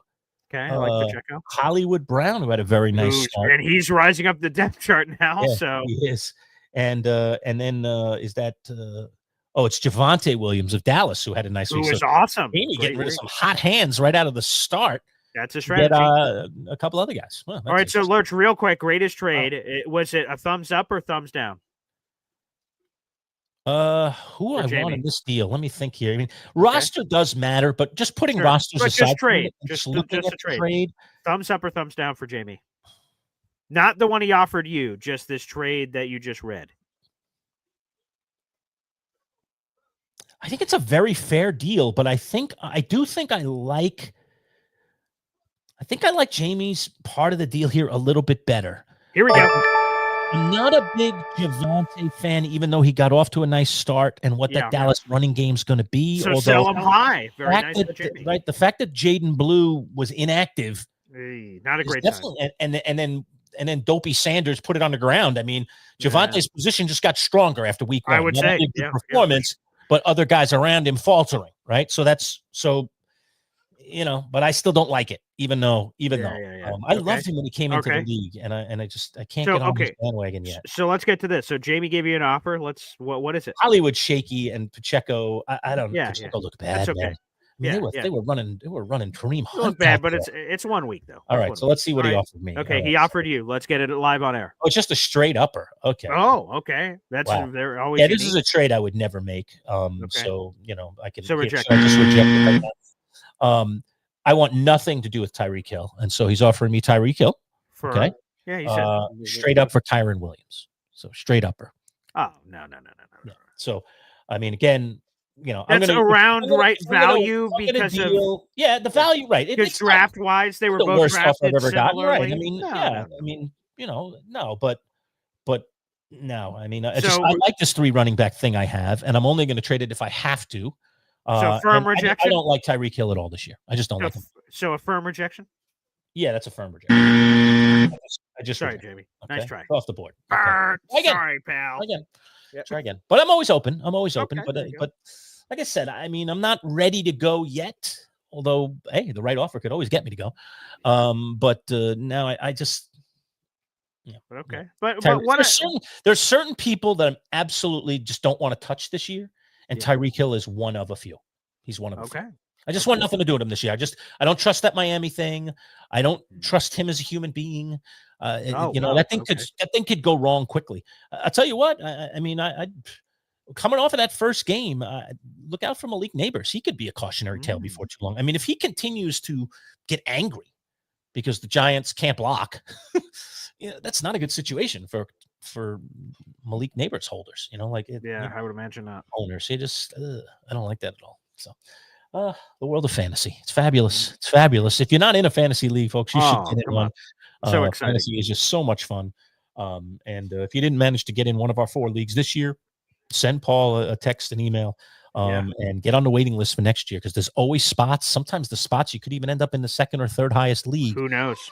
B: Okay, I like Pacheco.
A: Hollywood Brown, who had a very nice start.
B: And he's rising up the depth chart now.
A: Yeah,
B: so
A: he is. And then is that it's Javonte Williams of Dallas, who had a nice week.
B: Who was awesome.
A: Maybe getting rid of some hot hands right out of the start.
B: That's a strategy.
A: A couple other guys. Well,
B: all right, so Lerch, real quick, greatest trade. Was it a thumbs up or thumbs down?
A: Who I want in this deal? Let me think here. I mean, roster does matter, but just putting rosters aside,
B: just trade. Just a trade. Thumbs up or thumbs down for Jamie? Not the one he offered you, just this trade that you just read.
A: I think it's a very fair deal, but I think I like Jamie's part of the deal here a little bit better.
B: Here we go.
A: I'm not a big Javonte fan, even though he got off to a nice start and what that Dallas running game is going to be.
B: So sell him high. Very nice.
A: The fact that Jaden Blue was inactive,
B: not a great time.
A: And then Dopey Sanders put it on the ground. I mean, Javonte's position just got stronger after week one.
B: I would say
A: performance, but other guys around him faltering. Right. So but I still don't like it, even though I loved him when he came into the league, and I can't get on his bandwagon yet.
B: So let's get to this. So Jamie gave you an offer. What is it?
A: Hollywood Shaky and Pacheco. I don't know. Pacheco looked bad. That's okay. Man. They were running Kareem Hunt.
B: Look bad, but it's 1 week though.
A: All right, so let's see what he offered me.
B: Okay, he offered you. Let's get it live on air.
A: Oh, it's just a straight upper. Okay.
B: Oh, okay. That's they're always.
A: Yeah, this is a trade I would never make. So I can.
B: So reject.
A: I just reject it right now. I want nothing to do with Tyreek Hill, and so he's offering me Tyreek Hill.
B: Okay. Yeah, he said
A: straight up for Tyron Williams. So straight upper.
B: Oh no.
A: Yeah. So, I mean, again,
B: That's around right value because of
A: the value, right?
B: Because draft wise, they were both
A: worst offer I've
B: drafted
A: ever gotten, right? I
B: similarly.
A: mean, but no. I mean, I
B: So-
A: like this 3 running back thing I have, and I'm only going to trade it if I have to.
B: So firm
A: and
B: rejection?
A: I don't like Tyreek Hill at all this year. I just don't like him.
B: So a firm rejection?
A: Yeah, that's a firm rejection. I just
B: Sorry,
A: reject.
B: Jamie.
A: Okay?
B: Nice try.
A: Off the board.
B: Try again. Sorry, pal.
A: Try again.
B: Yep.
A: Try again. But I'm always open.
B: Okay,
A: But like I said, I mean, I'm not ready to go yet. Although, hey, the right offer could always get me to go. But now I just.
B: Okay.
A: Yeah.
B: But
A: there's certain people that I absolutely just don't want to touch this year, and Tyreek Hill is one of a few. He's one of a few. I just want nothing to do with him this year. I don't trust that Miami thing. I don't trust him as a human being. That thing could go wrong quickly. I'll tell you what. I mean, coming off of that first game, look out for Malik Neighbors. He could be a cautionary tale before too long. I mean, if he continues to get angry because the Giants can't block, that's not a good situation for Malik Neighbors holders. I would imagine not. Owners, I don't like that at all. So. The world of fantasy. It's fabulous. It's fabulous. If you're not in a fantasy league, folks, you should get in one.
B: So exciting.
A: Fantasy is just so much fun. And if you didn't manage to get in one of our 4 leagues this year, send Paul a text, an email, and get on the waiting list for next year, because there's always spots. Sometimes the spots you could even end up in the 2nd or 3rd highest league.
B: Who knows?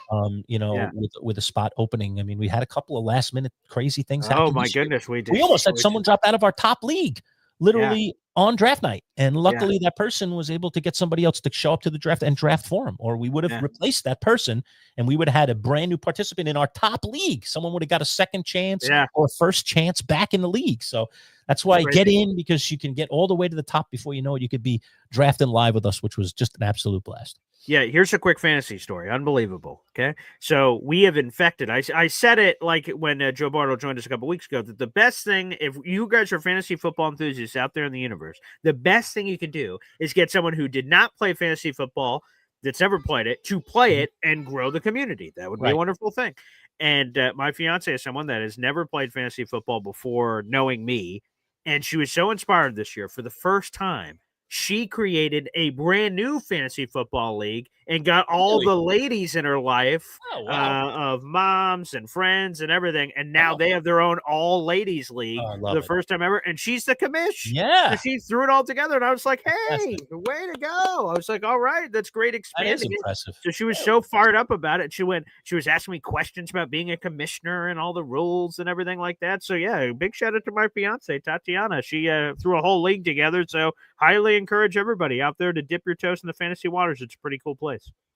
A: With a spot opening. I mean, we had a couple of last minute crazy things happen.
B: Oh my goodness, we did.
A: We almost had someone drop out of our top league. Literally on draft night. And luckily that person was able to get somebody else to show up to the draft and draft for him, or we would have replaced that person and we would have had a brand new participant in our top league. Someone would have got a second chance or first chance back in the league. So that's why I get in, because you can get all the way to the top before you know it. You could be drafting live with us, which was just an absolute blast.
B: Yeah, here's a quick fantasy story. Unbelievable. Okay. So we have infected. I said it like when Joe Bartle joined us a couple weeks ago, that the best thing, if you guys are fantasy football enthusiasts out there in the universe, the best thing you can do is get someone who did not play fantasy football, that's ever played it, to play it and grow the community. That would be a wonderful thing. And my fiance is someone that has never played fantasy football before knowing me. And she was so inspired this year. For the first time, she created a brand new fantasy football league and got all the ladies in her life of moms and friends and everything. And now they have their own all ladies league for the first time ever. And she's the commish.
A: Yeah.
B: So she threw it all together. And I was like, hey, way to go. I was like, all right, that's great expanding.
A: That is impressive.
B: So she was so fired up about it. She was asking me questions about being a commissioner and all the rules and everything like that. So yeah, big shout out to my fiance, Tatiana. She threw a whole league together. So highly encourage everybody out there to dip your toes in the fantasy waters. It's a pretty cool place.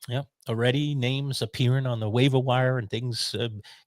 A: Yeah, already names appearing on the waiver wire and things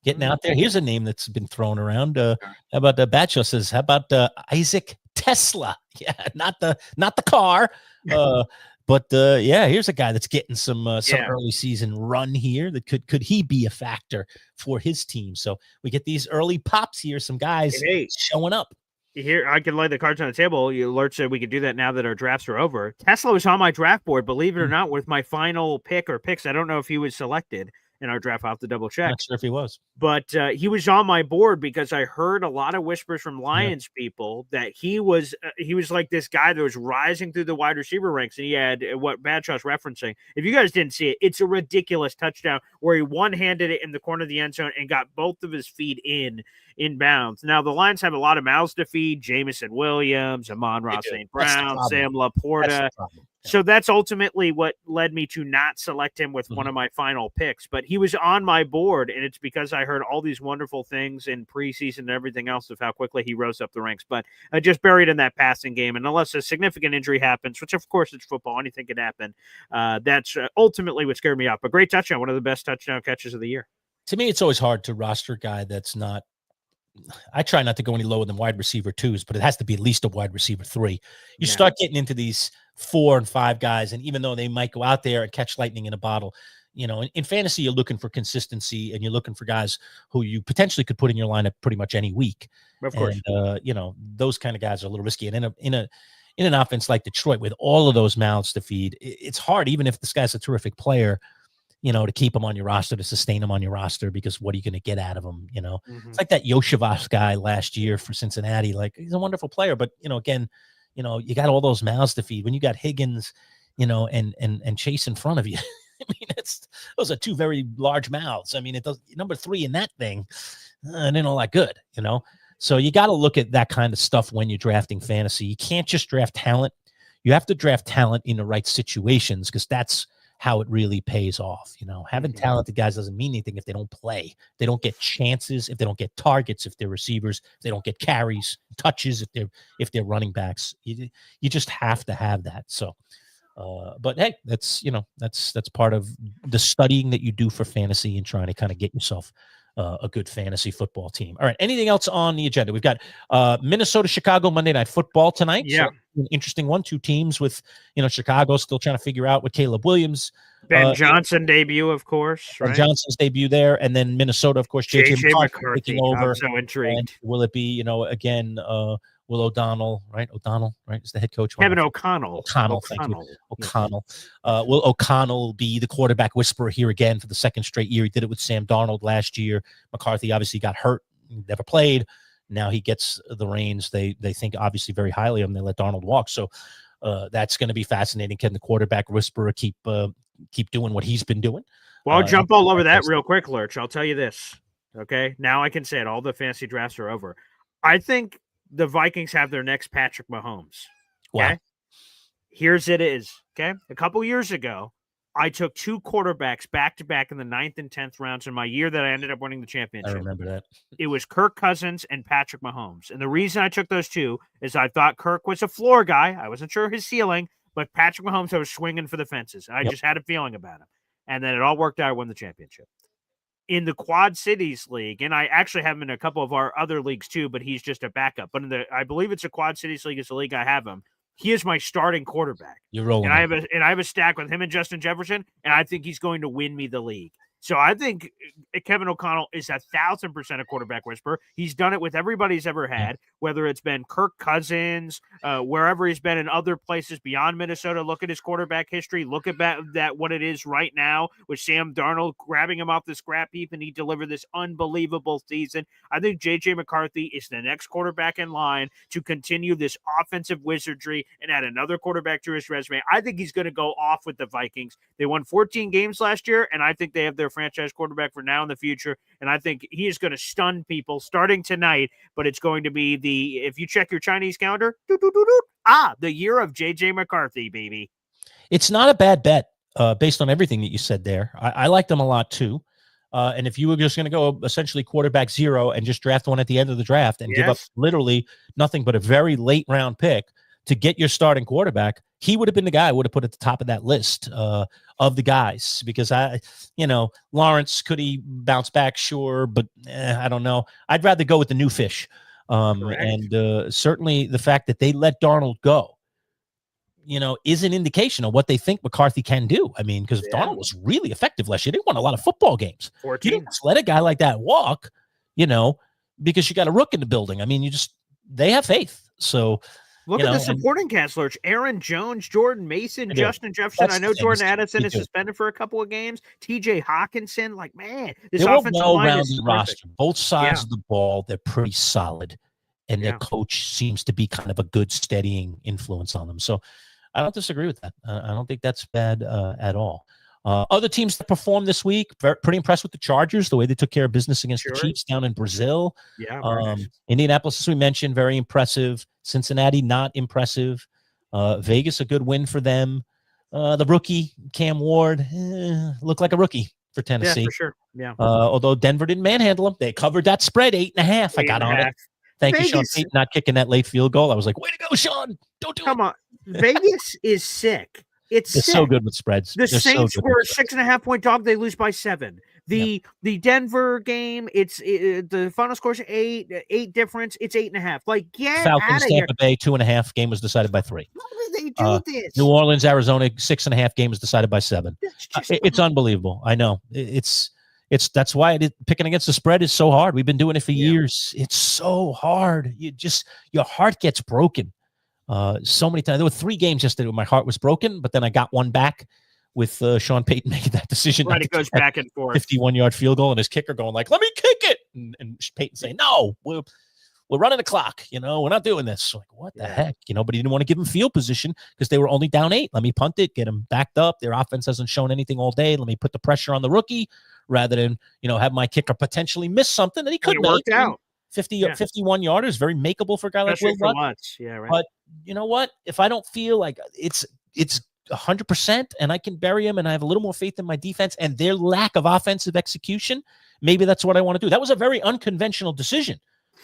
A: getting out there. Here's a name that's been thrown around. How about Batcho says? How about Isaac Tesla? Yeah, not the car, but here's a guy that's getting some early season run here. That could he be a factor for his team? So we get these early pops here. Some guys showing up.
B: Here, I can lay the cards on the table. Lerch said we could do that now that our drafts are over. Tesla was on my draft board, believe it or not, with my final pick or picks. I don't know if he was selected in our draft. I'll have to double check.
A: Not sure if he was.
B: But he was on my board because I heard a lot of whispers from Lions people that he was like this guy that was rising through the wide receiver ranks. And he had what Badshaw's referencing. If you guys didn't see it, it's a ridiculous touchdown where he one-handed it in the corner of the end zone and got both of his feet in bounds. Now, the Lions have a lot of mouths to feed. Jamison Williams, Amon-Ra St. Brown, Sam Laporta. So that's ultimately what led me to not select him with one of my final picks. But he was on my board, and it's because I heard all these wonderful things in preseason and everything else of how quickly he rose up the ranks. But just buried in that passing game. And unless a significant injury happens, which of course it's football, anything can happen, that's ultimately what scared me off. But great touchdown, one of the best touchdown catches of the year.
A: To me, it's always hard to roster a guy that's not. I try not to go any lower than wide receiver 2s, but it has to be at least a wide receiver 3. You start getting into these 4 and 5 guys, and even though they might go out there and catch lightning in a bottle, in fantasy, you're looking for consistency, and you're looking for guys who you potentially could put in your lineup pretty much any week.
B: Of course,
A: and, those kind of guys are a little risky. And in an offense like Detroit, with all of those mouths to feed, it's hard, even if this guy's a terrific player, to keep him on your roster, to sustain him on your roster, because what are you going to get out of him? It's like that Yoshivas guy last year for Cincinnati. Like, he's a wonderful player, but again, you got all those mouths to feed when you got Higgins, and Chase in front of you. I mean, those are two very large mouths. I mean, it does number 3 in that thing. It ain't all that good, So you got to look at that kind of stuff when you're drafting fantasy. You can't just draft talent. You have to draft talent in the right situations because that's how it really pays off. Having talented guys doesn't mean anything if they don't play. They don't get chances, if they don't get targets, if they're receivers, if they don't get carries, touches, if they're running backs. You just have to have that. So, but hey, that's part of the studying that you do for fantasy and trying to kind of get yourself a good fantasy football team. All right. Anything else on the agenda? We've got Minnesota, Chicago, Monday Night Football tonight.
B: Yeah.
A: So an interesting one. 2 teams with, Chicago still trying to figure out what Caleb Williams.
B: Ben Johnson debut, of course. Right?
A: Johnson's debut there. And then Minnesota, of course, J.J. McCarthy taking over.
B: I'm so intrigued.
A: And will it be, again, Will O'Donnell, right? O'Donnell, right? Is the head coach.
B: Kevin O'Connell.
A: Thank you. O'Connell. Will O'Connell be the quarterback whisperer here again for the second straight year? He did it with Sam Darnold last year. McCarthy obviously got hurt, never played. Now he gets the reins. They think obviously very highly of him. They let Darnold walk. So that's going to be fascinating. Can the quarterback whisperer keep doing what he's been doing?
B: Well, I'll jump all over that real quick, Lerch. I'll tell you this. Okay. Now I can say it. All the fantasy drafts are over. I think the Vikings have their next Patrick Mahomes. Okay. Wow. Here's it is. Okay. A couple years ago, I took 2 quarterbacks back to back in the 9th and 10th rounds in my year that I ended up winning the championship.
A: I remember that.
B: It was Kirk Cousins and Patrick Mahomes. And the reason I took those 2 is I thought Kirk was a floor guy. I wasn't sure his ceiling, but Patrick Mahomes, I was swinging for the fences. I just had a feeling about him. And then it all worked out. I won the championship. In the Quad Cities League, and I actually have him in a couple of our other leagues too, but he's just a backup. But I believe it's a Quad Cities League. It's the league I have him. He is my starting quarterback.
A: You're rolling.
B: And I have a stack with him and Justin Jefferson, and I think he's going to win me the league. So I think Kevin O'Connell is 1,000% a quarterback whisperer. He's done it with everybody he's ever had, whether it's been Kirk Cousins, wherever he's been in other places beyond Minnesota. Look at his quarterback history. Look at that what it is right now with Sam Darnold grabbing him off the scrap heap, and he delivered this unbelievable season. I think J.J. McCarthy is the next quarterback in line to continue this offensive wizardry and add another quarterback to his resume. I think he's going to go off with the Vikings. They won 14 games last year, and I think they have their franchise quarterback for now and the future. And I think he is going to stun people starting tonight, but it's going to be if you check your Chinese calendar, the year of J.J. McCarthy, baby.
A: It's not a bad bet based on everything that you said there. I like them a lot too. And if you were just going to go essentially quarterback 0 and just draft one at the end of the draft and give up literally nothing but a very late round pick to get your starting quarterback, he would have been the guy I would have put at the top of that list of the guys, because Lawrence, could he bounce back? Sure. But I don't know. I'd rather go with the new fish. And certainly the fact that they let Darnold go, is an indication of what they think McCarthy can do. I mean, because Darnold was really effective last year. They won a lot of football games.
B: 14.
A: You don't just let a guy like that walk, because you got a rook in the building. I mean, they have faith. So
B: look at the supporting cast, Lerch. Aaron Jones, Jordan Mason, Justin Jefferson. I know Jordan Addison is suspended for a couple of games. TJ Hawkinson, this offensive line is
A: roster. Both sides of the ball, they're pretty solid, and their coach seems to be kind of a good steadying influence on them. So I don't disagree with that. I don't think that's bad at all. Other teams that performed this week, pretty impressed with the Chargers, the way they took care of business against the Chiefs down in Brazil.
B: Yeah.
A: Indianapolis, as we mentioned, very impressive. Cincinnati, not impressive. Vegas, a good win for them. The rookie, Cam Ward, looked like a rookie for Tennessee.
B: Yeah, for sure. Yeah.
A: Although Denver didn't manhandle them. They covered that spread, 8.5. I got on it. Thank you, Sean Payton, not kicking that late field goal. I was like, way to go, Sean. Don't do it.
B: Come on. Vegas is sick. They're
A: so good with spreads.
B: The Saints were a 6.5 point dog. They lose by 7. The Denver game, the final score is 8 difference. It's 8.5. Get
A: Falcons, Tampa Bay, 2.5. Game was decided by 3.
B: How do they do this?
A: New Orleans, Arizona, 6.5. Game was decided by 7. It's unbelievable. I know. That's why picking against the spread is so hard. We've been doing it for years. It's so hard. Your heart gets broken. So many times. There were 3 games yesterday where my heart was broken, but then I got one back with Sean Payton making that decision.
B: Right, it goes back and forth.
A: 51-yard field goal, and his kicker going like, "Let me kick it," and Payton saying, "No, we're running the clock. We're not doing this. Like, what the heck? But he didn't want to give him field position because they were only down 8. Let me punt it, get him backed up. Their offense hasn't shown anything all day. Let me put the pressure on the rookie rather than, have my kicker potentially miss something that he could make.
B: Worked out.
A: 51 yarders, very makeable for a guy like Will Lutz.
B: Yeah, right.
A: But you know what? If I don't feel like it's 100% and I can bury him and I have a little more faith in my defense and their lack of offensive execution, maybe that's what I want to do. That was a very unconventional decision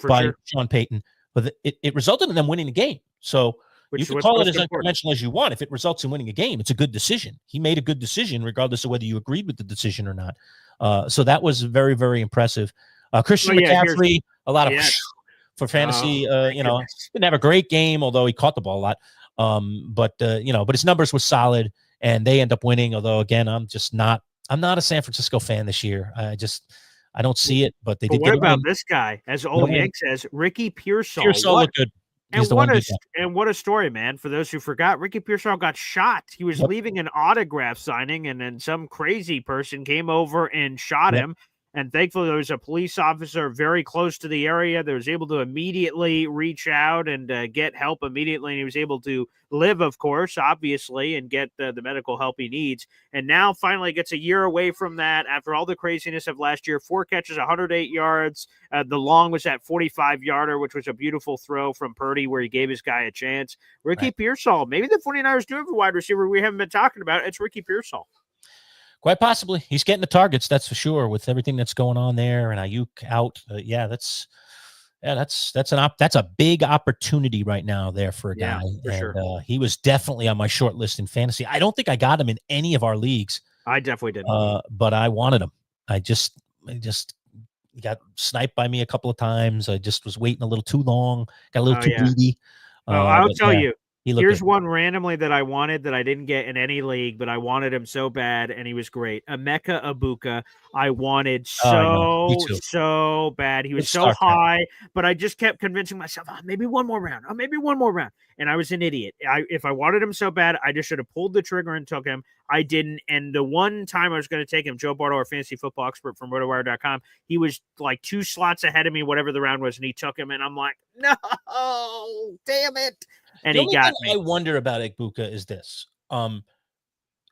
A: by Sean Payton, but it resulted in them winning the game. So you can call it as unconventional as you want. If it results in winning a game, it's a good decision. He made a good decision regardless of whether you agreed with the decision or not. So that was very, very impressive. Christian McCaffrey, a lot of for fantasy, didn't have a great game, although he caught the ball a lot. But his numbers were solid and they end up winning. Although again, I'm not a San Francisco fan this year. I don't see it, but they did.
B: What about this guy? As Old Yank says, Ricky Pearsall.
A: Pearsall looked good.
B: And what a story, man. For those who forgot, Ricky Pearsall got shot. He was leaving an autograph signing, and then some crazy person came over and shot him. And thankfully, there was a police officer very close to the area that was able to immediately reach out and get help immediately. And he was able to live, of course, obviously, and get the medical help he needs. And now finally gets a year away from that after all the craziness of last year. 4 catches, 108 yards. The long was that 45-yarder, which was a beautiful throw from Purdy where he gave his guy a chance. Ricky Pearsall, maybe the 49ers do have a wide receiver we haven't been talking about. It's Ricky Pearsall.
A: Quite possibly. He's getting the targets, that's for sure, with everything that's going on there and Ayuk out. That's a big opportunity right now there for a guy.
B: For sure.
A: He was definitely on my short list in fantasy. I don't think I got him in any of our leagues.
B: I definitely didn't.
A: But I wanted him. I just got sniped by me a couple of times. I just was waiting a little too long. Got a little too greedy.
B: I'll tell you. Here's
A: good.
B: one randomly that I wanted that I didn't get in any league, but I wanted him so bad, and he was great. Emeka Egbuka, I wanted so bad. He was so high, but I just kept convincing myself, maybe one more round. And I was an idiot. If I wanted him so bad, I just should have pulled the trigger and took him. I didn't. And the one time I was going to take him, Joe Bardo, our fantasy football expert from RotoWire.com, he was like 2 slots ahead of me, whatever the round was, and he took him, and I'm like, no, damn it. And he got me.
A: I wonder about Egbuka is this.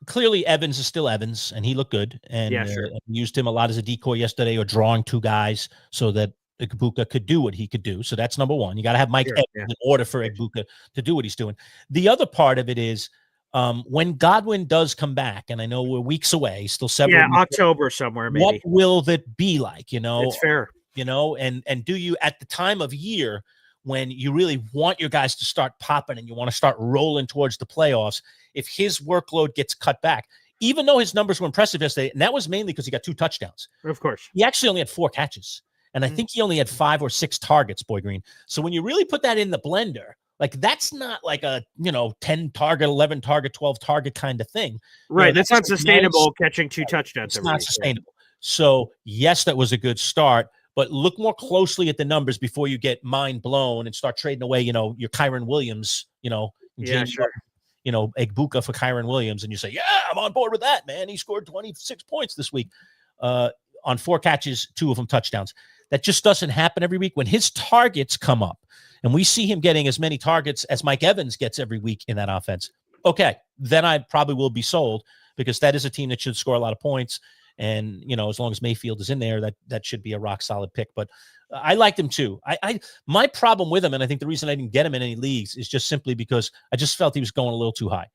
A: Clearly, Evans is still Evans, and he looked good. And used him a lot as a decoy yesterday, or drawing 2 guys so that Egbuka could do what he could do. So that's number one. You got to have Mike Evans in order for Egbuka to do what he's doing. The other part of it is when Godwin does come back, and I know we're weeks away, still several.
B: Yeah, October somewhere, maybe.
A: What will that be like?
B: It's fair.
A: And do you at the time of year when you really want your guys to start popping and you want to start rolling towards the playoffs, if his workload gets cut back, even though his numbers were impressive yesterday, and that was mainly because he got 2 touchdowns.
B: Of course.
A: He actually only had 4 catches. And I think he only had 5 or 6 targets, Boy Green. So when you really put that in the blender, like that's not like a, 10 target, 11 target, 12 target kind of thing.
B: Right. That's not sustainable catching 2 touchdowns.
A: It's not sustainable. So yes, that was a good start. But look more closely at the numbers before you get mind blown and start trading away, your Kyren Williams, Egbuka for Kyren Williams. And you say, I'm on board with that, man. He scored 26 points this week on 4 catches, 2 of them touchdowns. That just doesn't happen every week. When his targets come up and we see him getting as many targets as Mike Evans gets every week in that offense, okay, then I probably will be sold because that is a team that should score a lot of points. And, as long as Mayfield is in there, that should be a rock solid pick. But I liked him too. My problem with him, and I think the reason I didn't get him in any leagues is just simply because I just felt he was going a little too high.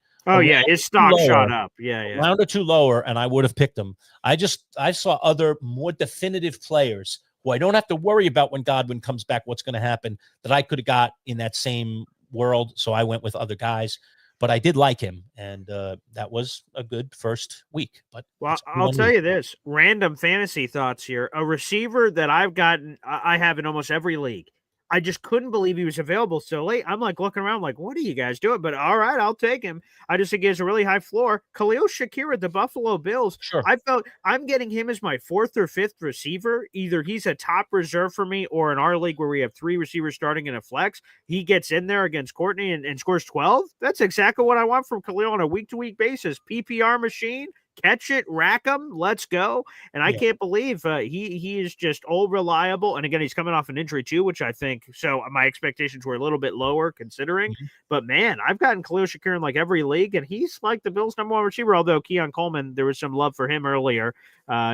B: His stock shot up. Yeah.
A: Round or 2 lower, and I would have picked him. I saw other more definitive players who I don't have to worry about when Godwin comes back, what's going to happen, that I could have got in that same world. So I went with other guys. But I did like him, and that was a good first week. But
B: I'll tell you this, random fantasy thoughts here. A receiver that I have in almost every league. I just couldn't believe he was available so late. I'm like looking around like, what are you guys doing? But all right, I'll take him. I just think he has a really high floor. Khalil Shakir at the Buffalo Bills.
A: Sure.
B: I felt I'm getting him as my 4th or 5th receiver. Either he's a top reserve for me, or in our league where we have 3 receivers starting in a flex, he gets in there against Courtney and scores 12. That's exactly what I want from Khalil on a week-to-week basis. PPR machine. catch it, rack him, let's go. And I can't believe he is just all reliable. And again, he's coming off an injury too, which I think, so my expectations were a little bit lower considering. But man, I've gotten Khalil Shakir in like every league, and he's like the Bills' #1 receiver. Although Keon Coleman, there was some love for him earlier.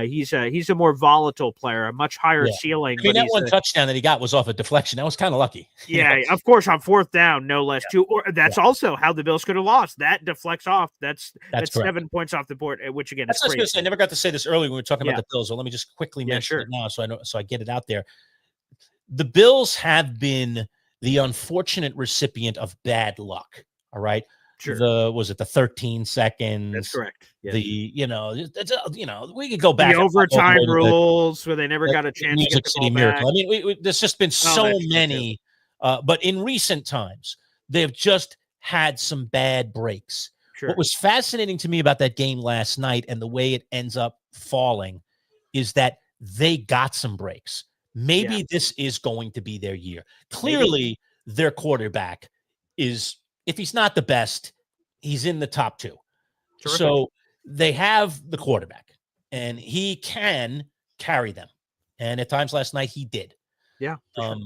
B: He's a more volatile player, a much higher ceiling.
A: I mean, that one touchdown that he got was off a deflection. That was kind of lucky.
B: Yeah, of course, on 4th down, no less too. Or that's also how the Bills could have lost. That deflects off. That's 7 points off the board, which again is crazy.
A: I never got to say this earlier when we were talking about the Bills. So let me just quickly mention it now, so I get it out there. The Bills have been the unfortunate recipient of bad luck. All right. Sure. Was it the 13 seconds?
B: That's correct. Yeah.
A: We could go back.
B: The overtime rules where they never got a chance to get the ball back.
A: Miracle. I mean, there's just been so many. But in recent times, they've just had some bad breaks. Sure. What was fascinating to me about that game last night and the way it ends up falling is that they got some breaks. Maybe this is going to be their year. Clearly, their quarterback is, if he's not the best, he's in the top 2. Terrific. So they have the quarterback, and he can carry them. And at times last night, he did.
B: Yeah. Sure.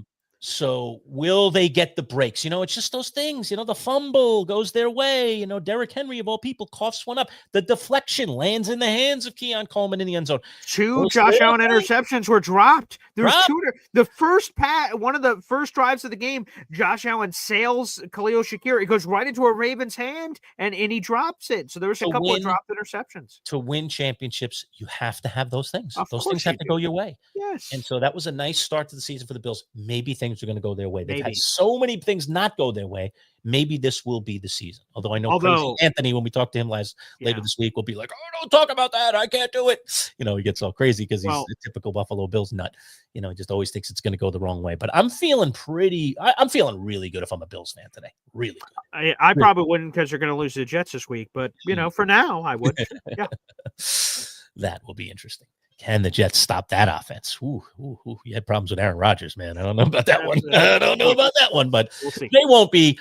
A: So will they get the breaks? It's just those things. The fumble goes their way. Derrick Henry, of all people, coughs one up. The deflection lands in the hands of Keon Coleman in the end zone.
B: 2 Josh Allen interceptions were dropped. There's 2. The first one of the first drives of the game, Josh Allen sails Khalil Shakir. It goes right into a Ravens hand, and he drops it. So there was a couple of dropped interceptions.
A: To win championships, you have to have those things. Those things have to go your way.
B: Yes.
A: And so that was a nice start to the season for the Bills. Maybe things are going to go their way. They've had so many things not go their way. Maybe this will be the season. Although I know Crazy Anthony, when we talked to him later this week, will be like, "Oh, don't talk about that. I can't do it." He gets all crazy because he's a typical Buffalo Bills nut. He just always thinks it's going to go the wrong way. But I'm feeling I'm feeling really good if I'm a Bills fan today. Really good.
B: I probably wouldn't because they're going to lose to the Jets this week. But for now, I would. Yeah.
A: That will be interesting. Can the Jets stop that offense? Ooh, you had problems with Aaron Rodgers, man. I don't know about that one. But we'll see.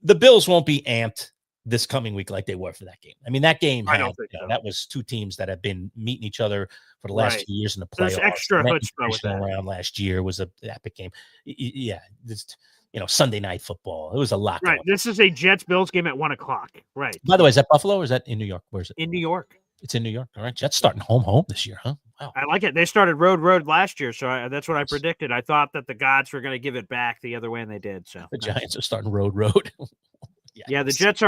A: The Bills won't be amped this coming week like they were for that game. I mean, that game that was 2 teams that have been meeting each other for the last 2 years in the playoffs.
B: There's extra chutzpah with that.
A: Around last year was an epic game. Yeah, Sunday night football. It was a lot.
B: Right. This is a Jets-Bills game at 1:00. Right.
A: By the way, is that Buffalo or is that in New York? Where is it?
B: In New York.
A: It's in New York. All right. Jets starting home this year, huh? Wow.
B: I like it. They started road last year, so that's what I predicted. I thought that the gods were going to give it back the other way, and they did. So
A: the Giants are starting road.
B: Yeah, the Jets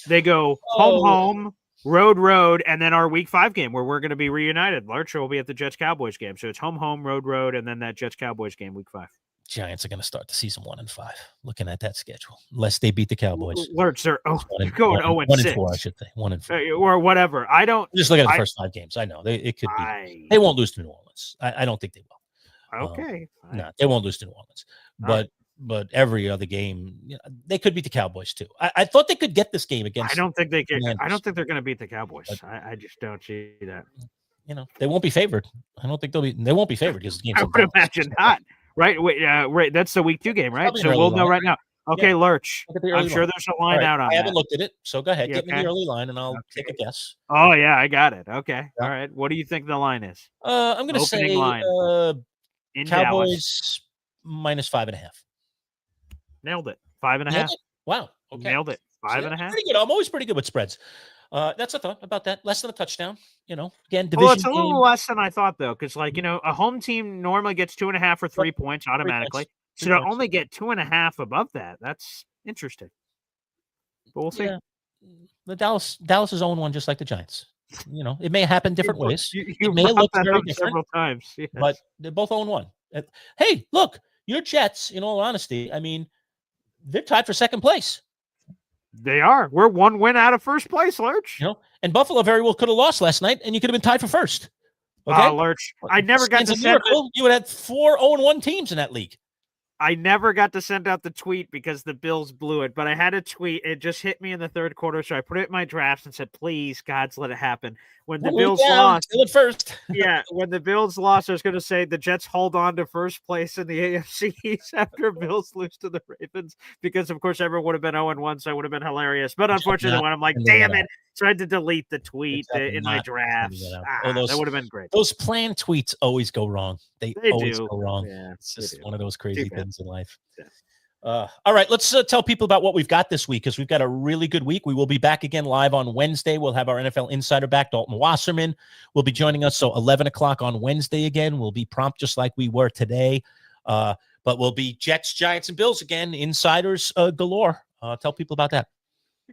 B: they go home, road, and then our Week 5 game where we're going to be reunited. Lerch will be at the Jets-Cowboys game. So it's home, road, and then that Jets-Cowboys game, Week 5.
A: Giants are going to start the season 1-5. Looking at that schedule, unless they beat the Cowboys.
B: Lerch, they're going 0-6.
A: 1-4, I should say. 1-4
B: or whatever. I don't
A: just look at the first 5 games. I know it could be. They won't lose to New Orleans. I don't think they will.
B: Okay.
A: No, they won't lose to New Orleans. But every other game, they could beat the Cowboys too. I thought they could get this game against.
B: I don't think they can. I don't think they're going to beat the Cowboys. I just don't see that.
A: They won't be favored. I don't think they won't be favored because the game's.
B: I would imagine not. Right. Wait. Right. That's the Week 2 game, right? So we'll know right now. Okay, Lerch. I'm sure there's a line out on that.
A: I haven't looked at it, so go ahead. Get me the early line, and I'll take a guess.
B: Oh yeah, I got it. Okay. All right. What do you think the line is?
A: I'm going to say
B: in
A: Cowboys Dallas. -5.5.
B: Nailed it. 5.5.
A: Wow. Okay.
B: Nailed it. 5.5.
A: Pretty good. I'm always pretty good with spreads. That's a thought about that. Less than a touchdown. Again, division.
B: Well, it's a little less than I thought though, because a home team normally gets 2.5 or 3 points automatically. So to only get 2.5 above that, that's interesting. But we'll see. Yeah.
A: The Dallas is 0-1 just like the Giants. It may happen different ways.
B: It may look very different several times. Yes.
A: But they're both 0-1. Hey, look, your Jets, in all honesty, I mean, they're tied for second place.
B: They are. We're 1 win out of first place, Lerch.
A: And Buffalo very well could have lost last night, and you could have been tied for first. Okay,
B: Lerch. I never got to say
A: you would have 4 0-1 teams in that league.
B: I never got to send out the tweet because the Bills blew it, but I had a tweet. It just hit me in the third quarter, so I put it in my drafts and said, "Please, God's let it happen." When the Bills lost,
A: kill it first.
B: yeah, when the Bills lost, I was going to say the Jets hold on to first place in the AFC East after Bills lose to the Ravens because, of course, everyone would have been 0-1, so it would have been hilarious. But unfortunately, when I'm like, damn it, so I had to delete the tweet in my drafts. That would have been great.
A: Those planned tweets always go wrong. They always go wrong.
B: Yeah,
A: it's just one of those crazy things in life.
B: Yeah.
A: All right, let's tell people about what we've got this week because we've got a really good week. We will be back again live on Wednesday. We'll have our NFL insider back, Dalton Wasserman, will be joining us. So 11 o'clock on Wednesday again. We'll be prompt just like we were today. But we'll be Jets, Giants, and Bills again. Insiders galore. Tell people about that.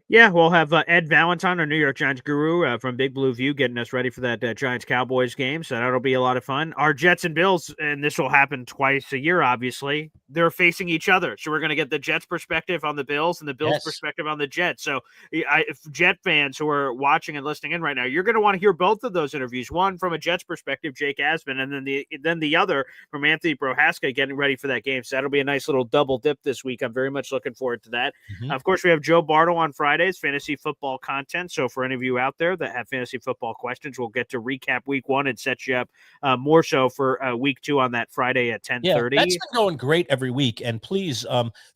B: Yeah, we'll have Ed Valentine, our New York Giants guru from Big Blue View, getting us ready for that Giants-Cowboys game. So that'll be a lot of fun. Our Jets and Bills, and this will happen twice a year, obviously, they're facing each other. So we're going to get the Jets' perspective on the Bills and the Bills' perspective on the Jets. So if Jet fans who are watching and listening in right now, you're going to want to hear both of those interviews. One from a Jets perspective, Jake Asman, and then the other from Anthony Prohaska getting ready for that game. So that'll be a nice little double dip this week. I'm very much looking forward to that. Mm-hmm. Of course, we have Joe Bartle on Fridays, fantasy football content. So for any of you out there that have fantasy football questions, we'll get to recap week 1 and set you up more so for week 2 on that Friday at 10:30.
A: Yeah, that's been going great every week. And please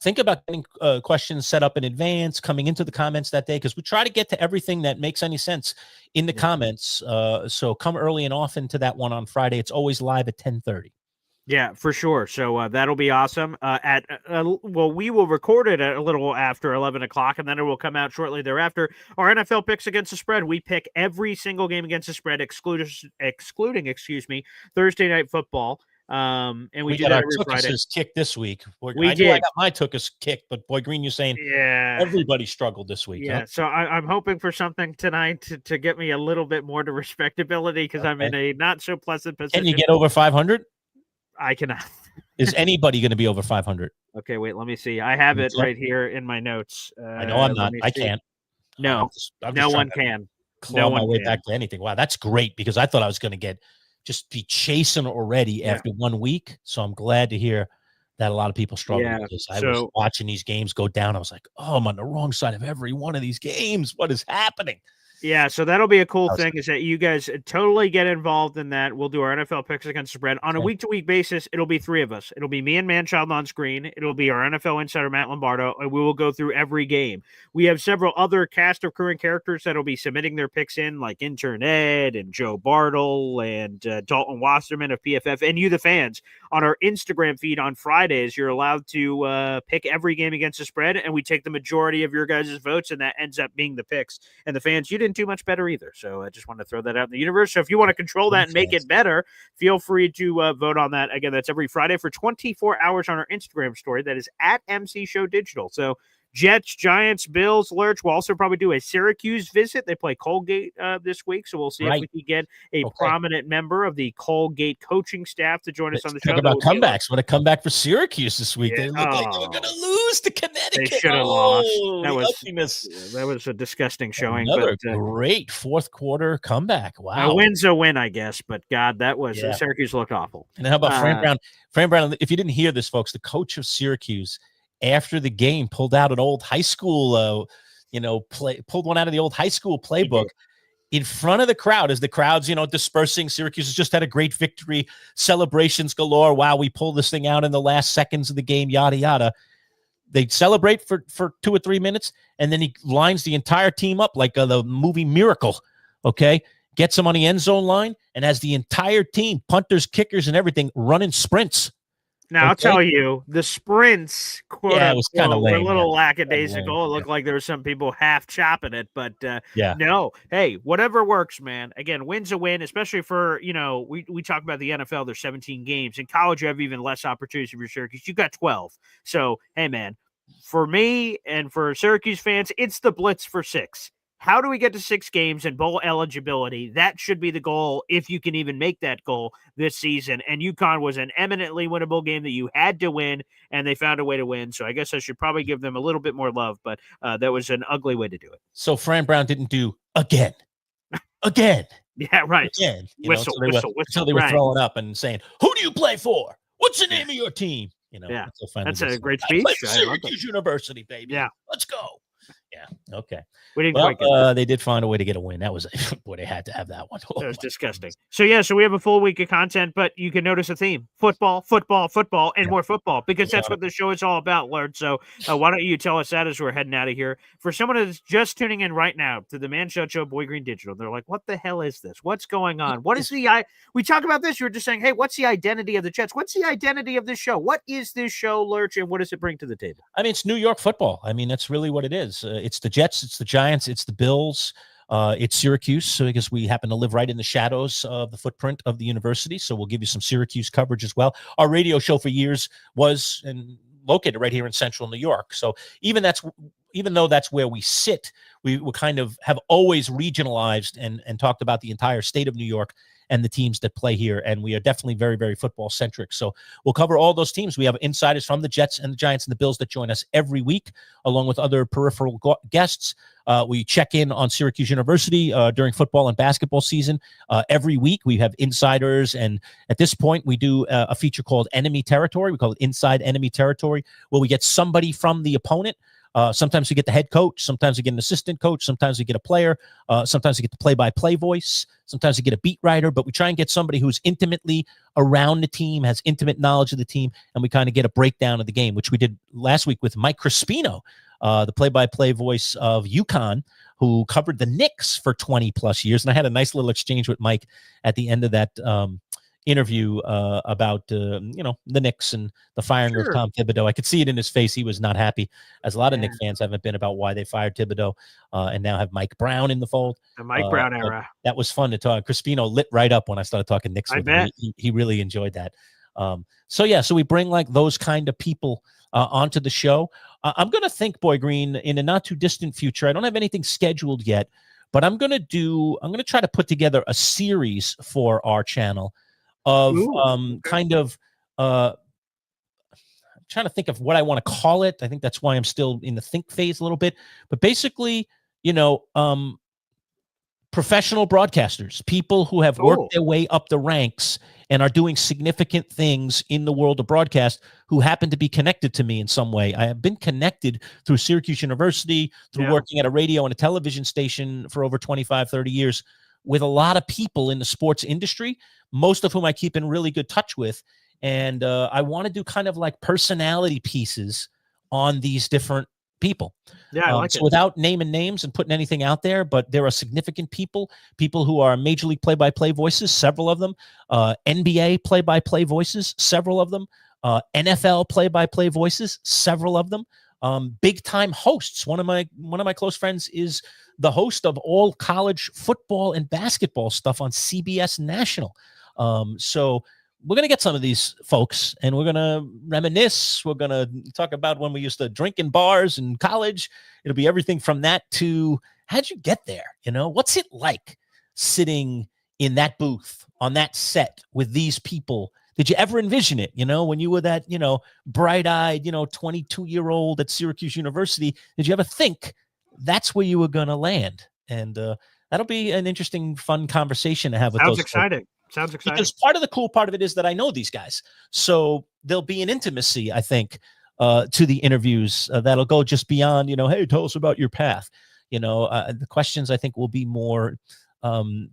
A: think about getting questions set up in advance, coming into the comments that day, because we try to get to everything that makes any sense in the comments. So come early and often to that one on Friday. It's always live at 10:30.
B: Yeah, for sure. So that'll be awesome. We will record it at a little after 11 o'clock, and then it will come out shortly thereafter. Our NFL picks against the spread. We pick every single game against the spread, excluding Thursday Night Football. And we do that every Friday.
A: Kick this week. I got my Tookus kicked, but Boy Green, you're saying everybody struggled this week.
B: Yeah, huh? So I'm hoping for something tonight to get me a little bit more to respectability because I'm in a not so pleasant position.
A: Can you get over 500?
B: I cannot.
A: Is anybody going to be over 500?
B: Okay, wait, let me see. I have it right here in my notes.
A: I know I'm not. I can't.
B: No, no one can.
A: Claw my way back to anything. Wow, that's great because I thought I was going to be chasing already after 1 week. So I'm glad to hear that a lot of people struggle because I was watching these games go down. I was like, oh, I'm on the wrong side of every one of these games. What is happening?
B: Yeah, so that'll be a cool thing is that you guys totally get involved in that. We'll do our NFL picks against the spread. On a week-to-week basis, it'll be 3 of us. It'll be me and Manchild on screen. It'll be our NFL insider, Matt Lombardo, and we will go through every game. We have several other cast of recurring characters that'll be submitting their picks in, like Intern Ed and Joe Bartle and Dalton Wasserman of PFF, and you, the fans. On our Instagram feed on Fridays, you're allowed to pick every game against the spread, and we take the majority of your guys' votes, and that ends up being the picks. And the fans, you didn't do much better either. So I just want to throw that out in the universe. So if you want to control that and make it better, feel free to vote on that. Again, that's every Friday for 24 hours on our Instagram story. That is at MC Show Digital. So Jets, Giants, Bills, Lerch. We'll also probably do a Syracuse visit. They play Colgate this week, so we'll see if we can get a prominent member of the Colgate coaching staff to join us on the show.
A: Talk about comebacks. What a comeback for Syracuse this week. They look like they were going to lose to Connecticut.
B: They should have lost. That was a disgusting showing.
A: Another great fourth quarter comeback. Wow.
B: A win's a win, I guess, but God, that was Syracuse looked awful.
A: And how about Fran Brown? Fran Brown, if you didn't hear this, folks, the coach of Syracuse after the game pulled out an old high school pulled one out of the old high school playbook in front of the crowd as the crowd's dispersing. Syracuse has just had a great victory, celebrations galore. Wow, we pulled this thing out in the last seconds of the game, yada yada. They celebrate for 2 or 3 minutes, and then he lines the entire team up like the movie Miracle. Gets them on the end zone line and has the entire team, punters, kickers, and everything, running sprints.
B: Now, I'll tell you, the sprints, quote
A: it was kind of lame,
B: were a little lackadaisical. It looked like there were some people half chopping it, but no. Hey, whatever works, man. Again, win's a win, especially for, we talk about the NFL, there's 17 games. In college, you have even less opportunities for Syracuse. You got 12. So, hey, man, for me and for Syracuse fans, it's the blitz for 6. How do we get to 6 games and bowl eligibility? That should be the goal if you can even make that goal this season. And UConn was an eminently winnable game that you had to win, and they found a way to win. So I guess I should probably give them a little bit more love, but that was an ugly way to do it.
A: So Fran Brown didn't do again.
B: Yeah, right.
A: Again.
B: Whistle.
A: So they were throwing up and saying, who do you play for? What's the name of your team?
B: Yeah,
A: until finally
B: that's a
A: gets-
B: great
A: I
B: speech.
A: played for
B: I love it.
A: Syracuse University, baby.
B: Yeah.
A: Let's go. Yeah. Okay.
B: We didn't quite get
A: They did find a way to get a win. That was boy, they had to have that one. Oh,
B: That was
A: my
B: disgusting.
A: goodness.
B: So we have a full week of content, but you can notice a theme: football, football, football, and
A: Yeah.
B: more football, because that's
A: Yeah.
B: what the show is all about, Lord. So why don't you tell us that as we're heading out of here? For someone that's just tuning in right now to the Manchild Show Boy Green Digital, they're like, what the hell is this? What's going on? What is we talk about this, you were just saying, hey, what's the identity of the Jets? What's the identity of this show? What is this show, Lurch, and what does it bring to the table?
A: I mean, it's New York football. I mean, that's really what it is. It's the Jets, it's the Giants, it's the Bills. It's Syracuse, so I guess we happen to live right in the shadows of the footprint of the university. So we'll give you some Syracuse coverage as well. Our radio show for years was located right here in central New York. So even though that's where we sit, we kind of have always regionalized and talked about the entire state of New York and the teams that play here. And we are definitely very, very football centric. So we'll cover all those teams. We have insiders from the Jets and the Giants and the Bills that join us every week, along with other peripheral guests. We check in on Syracuse University during football and basketball season. Every week we have insiders. And at this point, we do a feature called Enemy Territory. We call it Inside Enemy Territory, where we get somebody from the opponent. Sometimes we get the head coach. Sometimes we get an assistant coach. Sometimes we get a player. Sometimes we get the play-by-play voice. Sometimes we get a beat writer. But we try and get somebody who's intimately around the team, has intimate knowledge of the team, and we kind of get a breakdown of the game, which we did last week with Mike Crispino, the play-by-play voice of UConn, who covered the Knicks for 20-plus years. And I had a nice little exchange with Mike at the end of that interview about the Knicks and the firing of Tom Thibodeau. I could see it in his face. He was not happy, as a lot of Knicks fans haven't been, about why they fired Thibodeau, and now have Mike Brown in the fold.
B: The Mike Brown era.
A: That was fun to talk. Crispino lit right up when I started talking Knicks with him. He really enjoyed that. So we bring like those kind of people onto the show. I'm going to think, Boy Green, in a not too distant future. I don't have anything scheduled yet, but I'm going to try to put together a series for our channel of kind of I'm trying to think of what I want to call it. I think that's why I'm still in the think phase a little bit. But basically, professional broadcasters, people who have worked their way up the ranks and are doing significant things in the world of broadcast, who happen to be connected to me in some way. I have been connected through Syracuse University, through working at a radio and a television station for over 25, 30 years, with a lot of people in the sports industry, most of whom I keep in really good touch with. And I want to do kind of like personality pieces on these different people.
B: Yeah, I like
A: so
B: it.
A: without naming names and putting anything out there, but there are significant people who are Major League play-by-play voices, several of them, NBA play-by-play voices, several of them, NFL play-by-play voices, several of them, big-time hosts. One of my close friends is the host of all college football and basketball stuff on CBS National. So we're going to get some of these folks, and we're going to reminisce. We're going to talk about when we used to drink in bars in college. It'll be everything from that to how'd you get there? What's it like sitting in that booth on that set with these people? Did you ever envision it? When you were that, bright-eyed, 22-year-old at Syracuse University, did you ever think that's where you were going to land? And that'll be an interesting, fun conversation to have with those folks.
B: Sounds exciting.
A: Because part of the cool part of it is that I know these guys. So there'll be an intimacy, I think, to the interviews that'll go just beyond, hey, tell us about your path. The questions, I think, will be more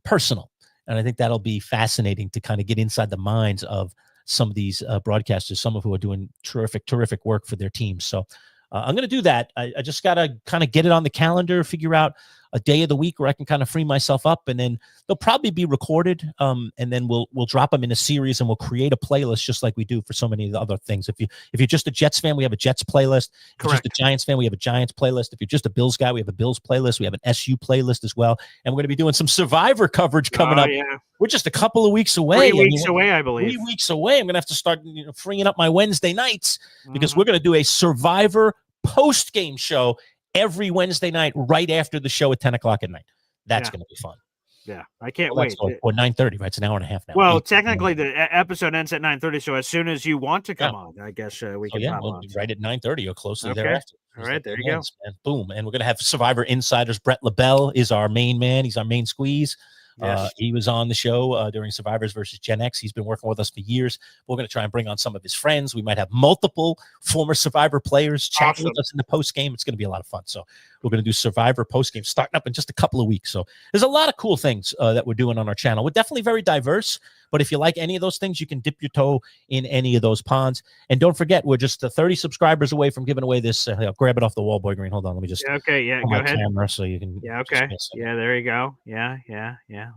A: personal. And I think that'll be fascinating to kind of get inside the minds of some of these broadcasters, some of who are doing terrific work for their teams. So I'm going to do that. I just got to kind of get it on the calendar, figure out a day of the week where I can kind of free myself up, and then they'll probably be recorded. And then we'll drop them in a series, and we'll create a playlist just like we do for so many of the other things. If you're just a Jets fan, we have a Jets playlist. If you're just a Giants fan, we have a Giants playlist. If you're just a Bills guy, we have a Bills playlist. We have an SU playlist as well. And we're going to be doing some Survivor coverage coming up. Yeah. We're just a couple of weeks away.
B: 3 weeks away, I believe.
A: 3 weeks away. I'm going to have to start freeing up my Wednesday nights because we're going to do a Survivor post-game show every Wednesday night right after the show at 10 o'clock at night. That's going to be fun.
B: Yeah, I can't wait.
A: Or 9:30, right? It's an hour and a half now.
B: Well, technically, the episode ends at 9:30, so as soon as you want to come on, I guess we can pop on.
A: Right at 9:30 or closely thereafter.
B: All right, there you go.
A: Man. Boom. And we're going to have Survivor Insiders. Brett LaBelle is our main man. He's our main squeeze.
B: Yes.
A: He was on the show during Survivors versus Gen X. He's been working with us for years. We're going to try and bring on some of his friends. We might have multiple former Survivor players chatting with us in the post game. It's going to be a lot of fun. So we're going to do Survivor post game starting up in just a couple of weeks. So there's a lot of cool things that we're doing on our channel. We're definitely very diverse. But if you like any of those things, you can dip your toe in any of those ponds. And don't forget, we're just 30 subscribers away from giving away this. Grab it off the wall, Boy Green. Hold on. Let me just
B: go ahead.
A: Camera so you can.
B: Yeah, okay. Yeah, there you go. Yeah.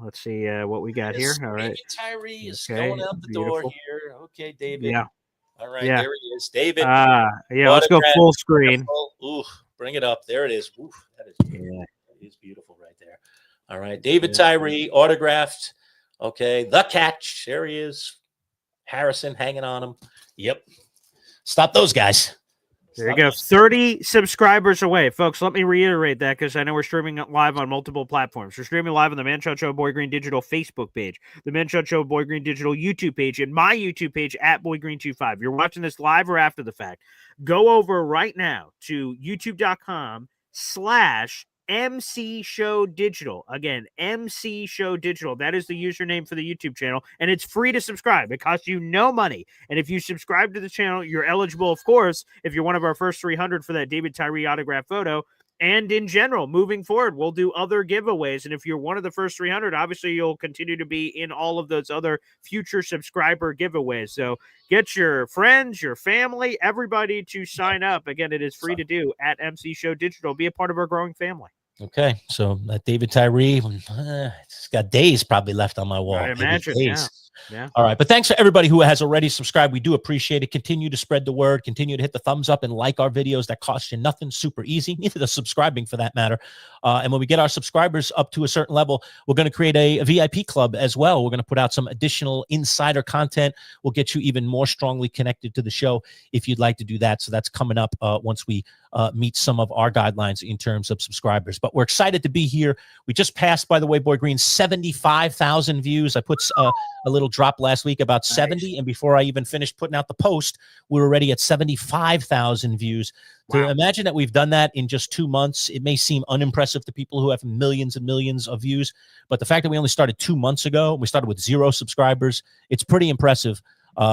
B: Let's see what we got here. All right.
A: Tyree is going out the door here. Okay, David.
B: Yeah.
A: All right, there he is. David.
B: Let's go full screen.
A: Ooh, bring it up. There it is. Ooh, that is beautiful. That is beautiful right there. All right, David Tyree, autographed. Okay, the catch. There he is. Harrison hanging on him. Yep. Stop those guys.
B: There you go. 30 subscribers away. Folks, let me reiterate that because I know we're streaming live on multiple platforms. We're streaming live on the Manchild Show Boy Green Digital Facebook page, the Manchild Show Boy Green Digital YouTube page, and my YouTube page at BoyGreen25. You're watching this live or after the fact. Go over right now to youtube.com/MC Show Digital. Again, MC Show Digital. That is the username for the YouTube channel, and it's free to subscribe. It costs you no money. And if you subscribe to the channel, you're eligible, of course, if you're one of our first 300 for that David Tyree autograph photo. And in general, moving forward, we'll do other giveaways. And if you're one of the first 300, obviously you'll continue to be in all of those other future subscriber giveaways. So get your friends, your family, everybody to sign up. Again, it is free to do at MC Show Digital. Be a part of our growing family.
A: Okay, so that David Tyree, it's got days probably left on my wall.
B: I imagine, yeah.
A: All right, but thanks to everybody who has already subscribed. We do appreciate it. Continue to spread the word. Continue to hit the thumbs up and like our videos. That costs you nothing. Super easy. Neither does subscribing for that matter. And when we get our subscribers up to a certain level, we're going to create a VIP club as well. We're going to put out some additional insider content. We'll get you even more strongly connected to the show if you'd like to do that. So that's coming up once we meet some of our guidelines in terms of subscribers. But we're excited to be here. We just passed, by the way, Boy Green, 75,000 views. I put a little drop last week about 70, and before I even finished putting out the post, we were already at 75,000 views. Wow. To imagine that we've done that in just 2 months, it may seem unimpressive to people who have millions and millions of views, but the fact that we only started 2 months ago, we started with 0 subscribers, it's pretty impressive.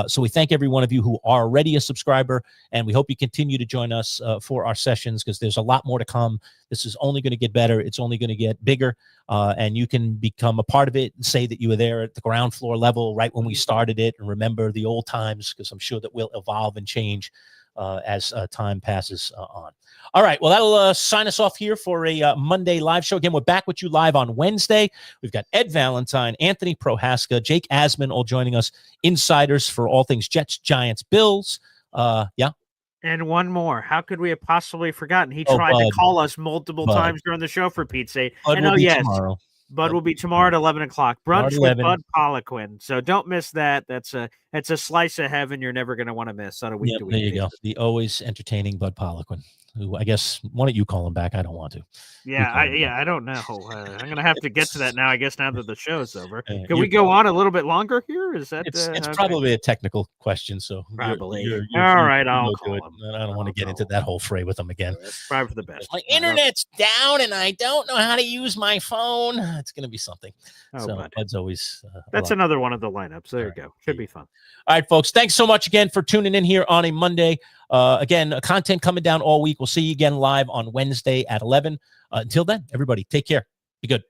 A: So we thank every one of you who are already a subscriber, and we hope you continue to join us for our sessions because there's a lot more to come. This is only going to get better. It's only going to get bigger, and you can become a part of it and say that you were there at the ground floor level right when we started it and remember the old times because I'm sure that we'll evolve and change as time passes on. All right, well, that'll sign us off here for a Monday live show. Again, we're back with you live on Wednesday. We've got Ed Valentine, Anthony Prohaska, Jake Asman all joining us, insiders for all things Jets, Giants, Bills.
B: And one more. How could we have possibly forgotten? He tried to call us multiple times during the show, for Pete's sake.
A: Tomorrow.
B: Bud will be tomorrow at 11 o'clock. Brunch with Bud Poliquin. So don't miss that. That's a slice of heaven you're never going to want to miss on a week to week.
A: There you go. The always entertaining Bud Poliquin, who I guess, why don't you call him back? I don't want to.
B: I don't know. I'm going to have to get to that now, I guess, now that the show's over. Can we go on a little bit longer here? Is that
A: it's probably a technical question, so
B: probably. All right, I'll call him.
A: I don't want to get into that whole fray with him again.
B: It's probably for the best.
A: My internet's down and I don't know how to use my phone. It's going to be something. Bud's always
B: that's another one of the lineups. There you go. Should be fun.
A: All right, folks. Thanks so much again for tuning in here on a Monday. Again, content coming down all week. We'll see you again live on Wednesday at 11. Until then, everybody, take care. Be good.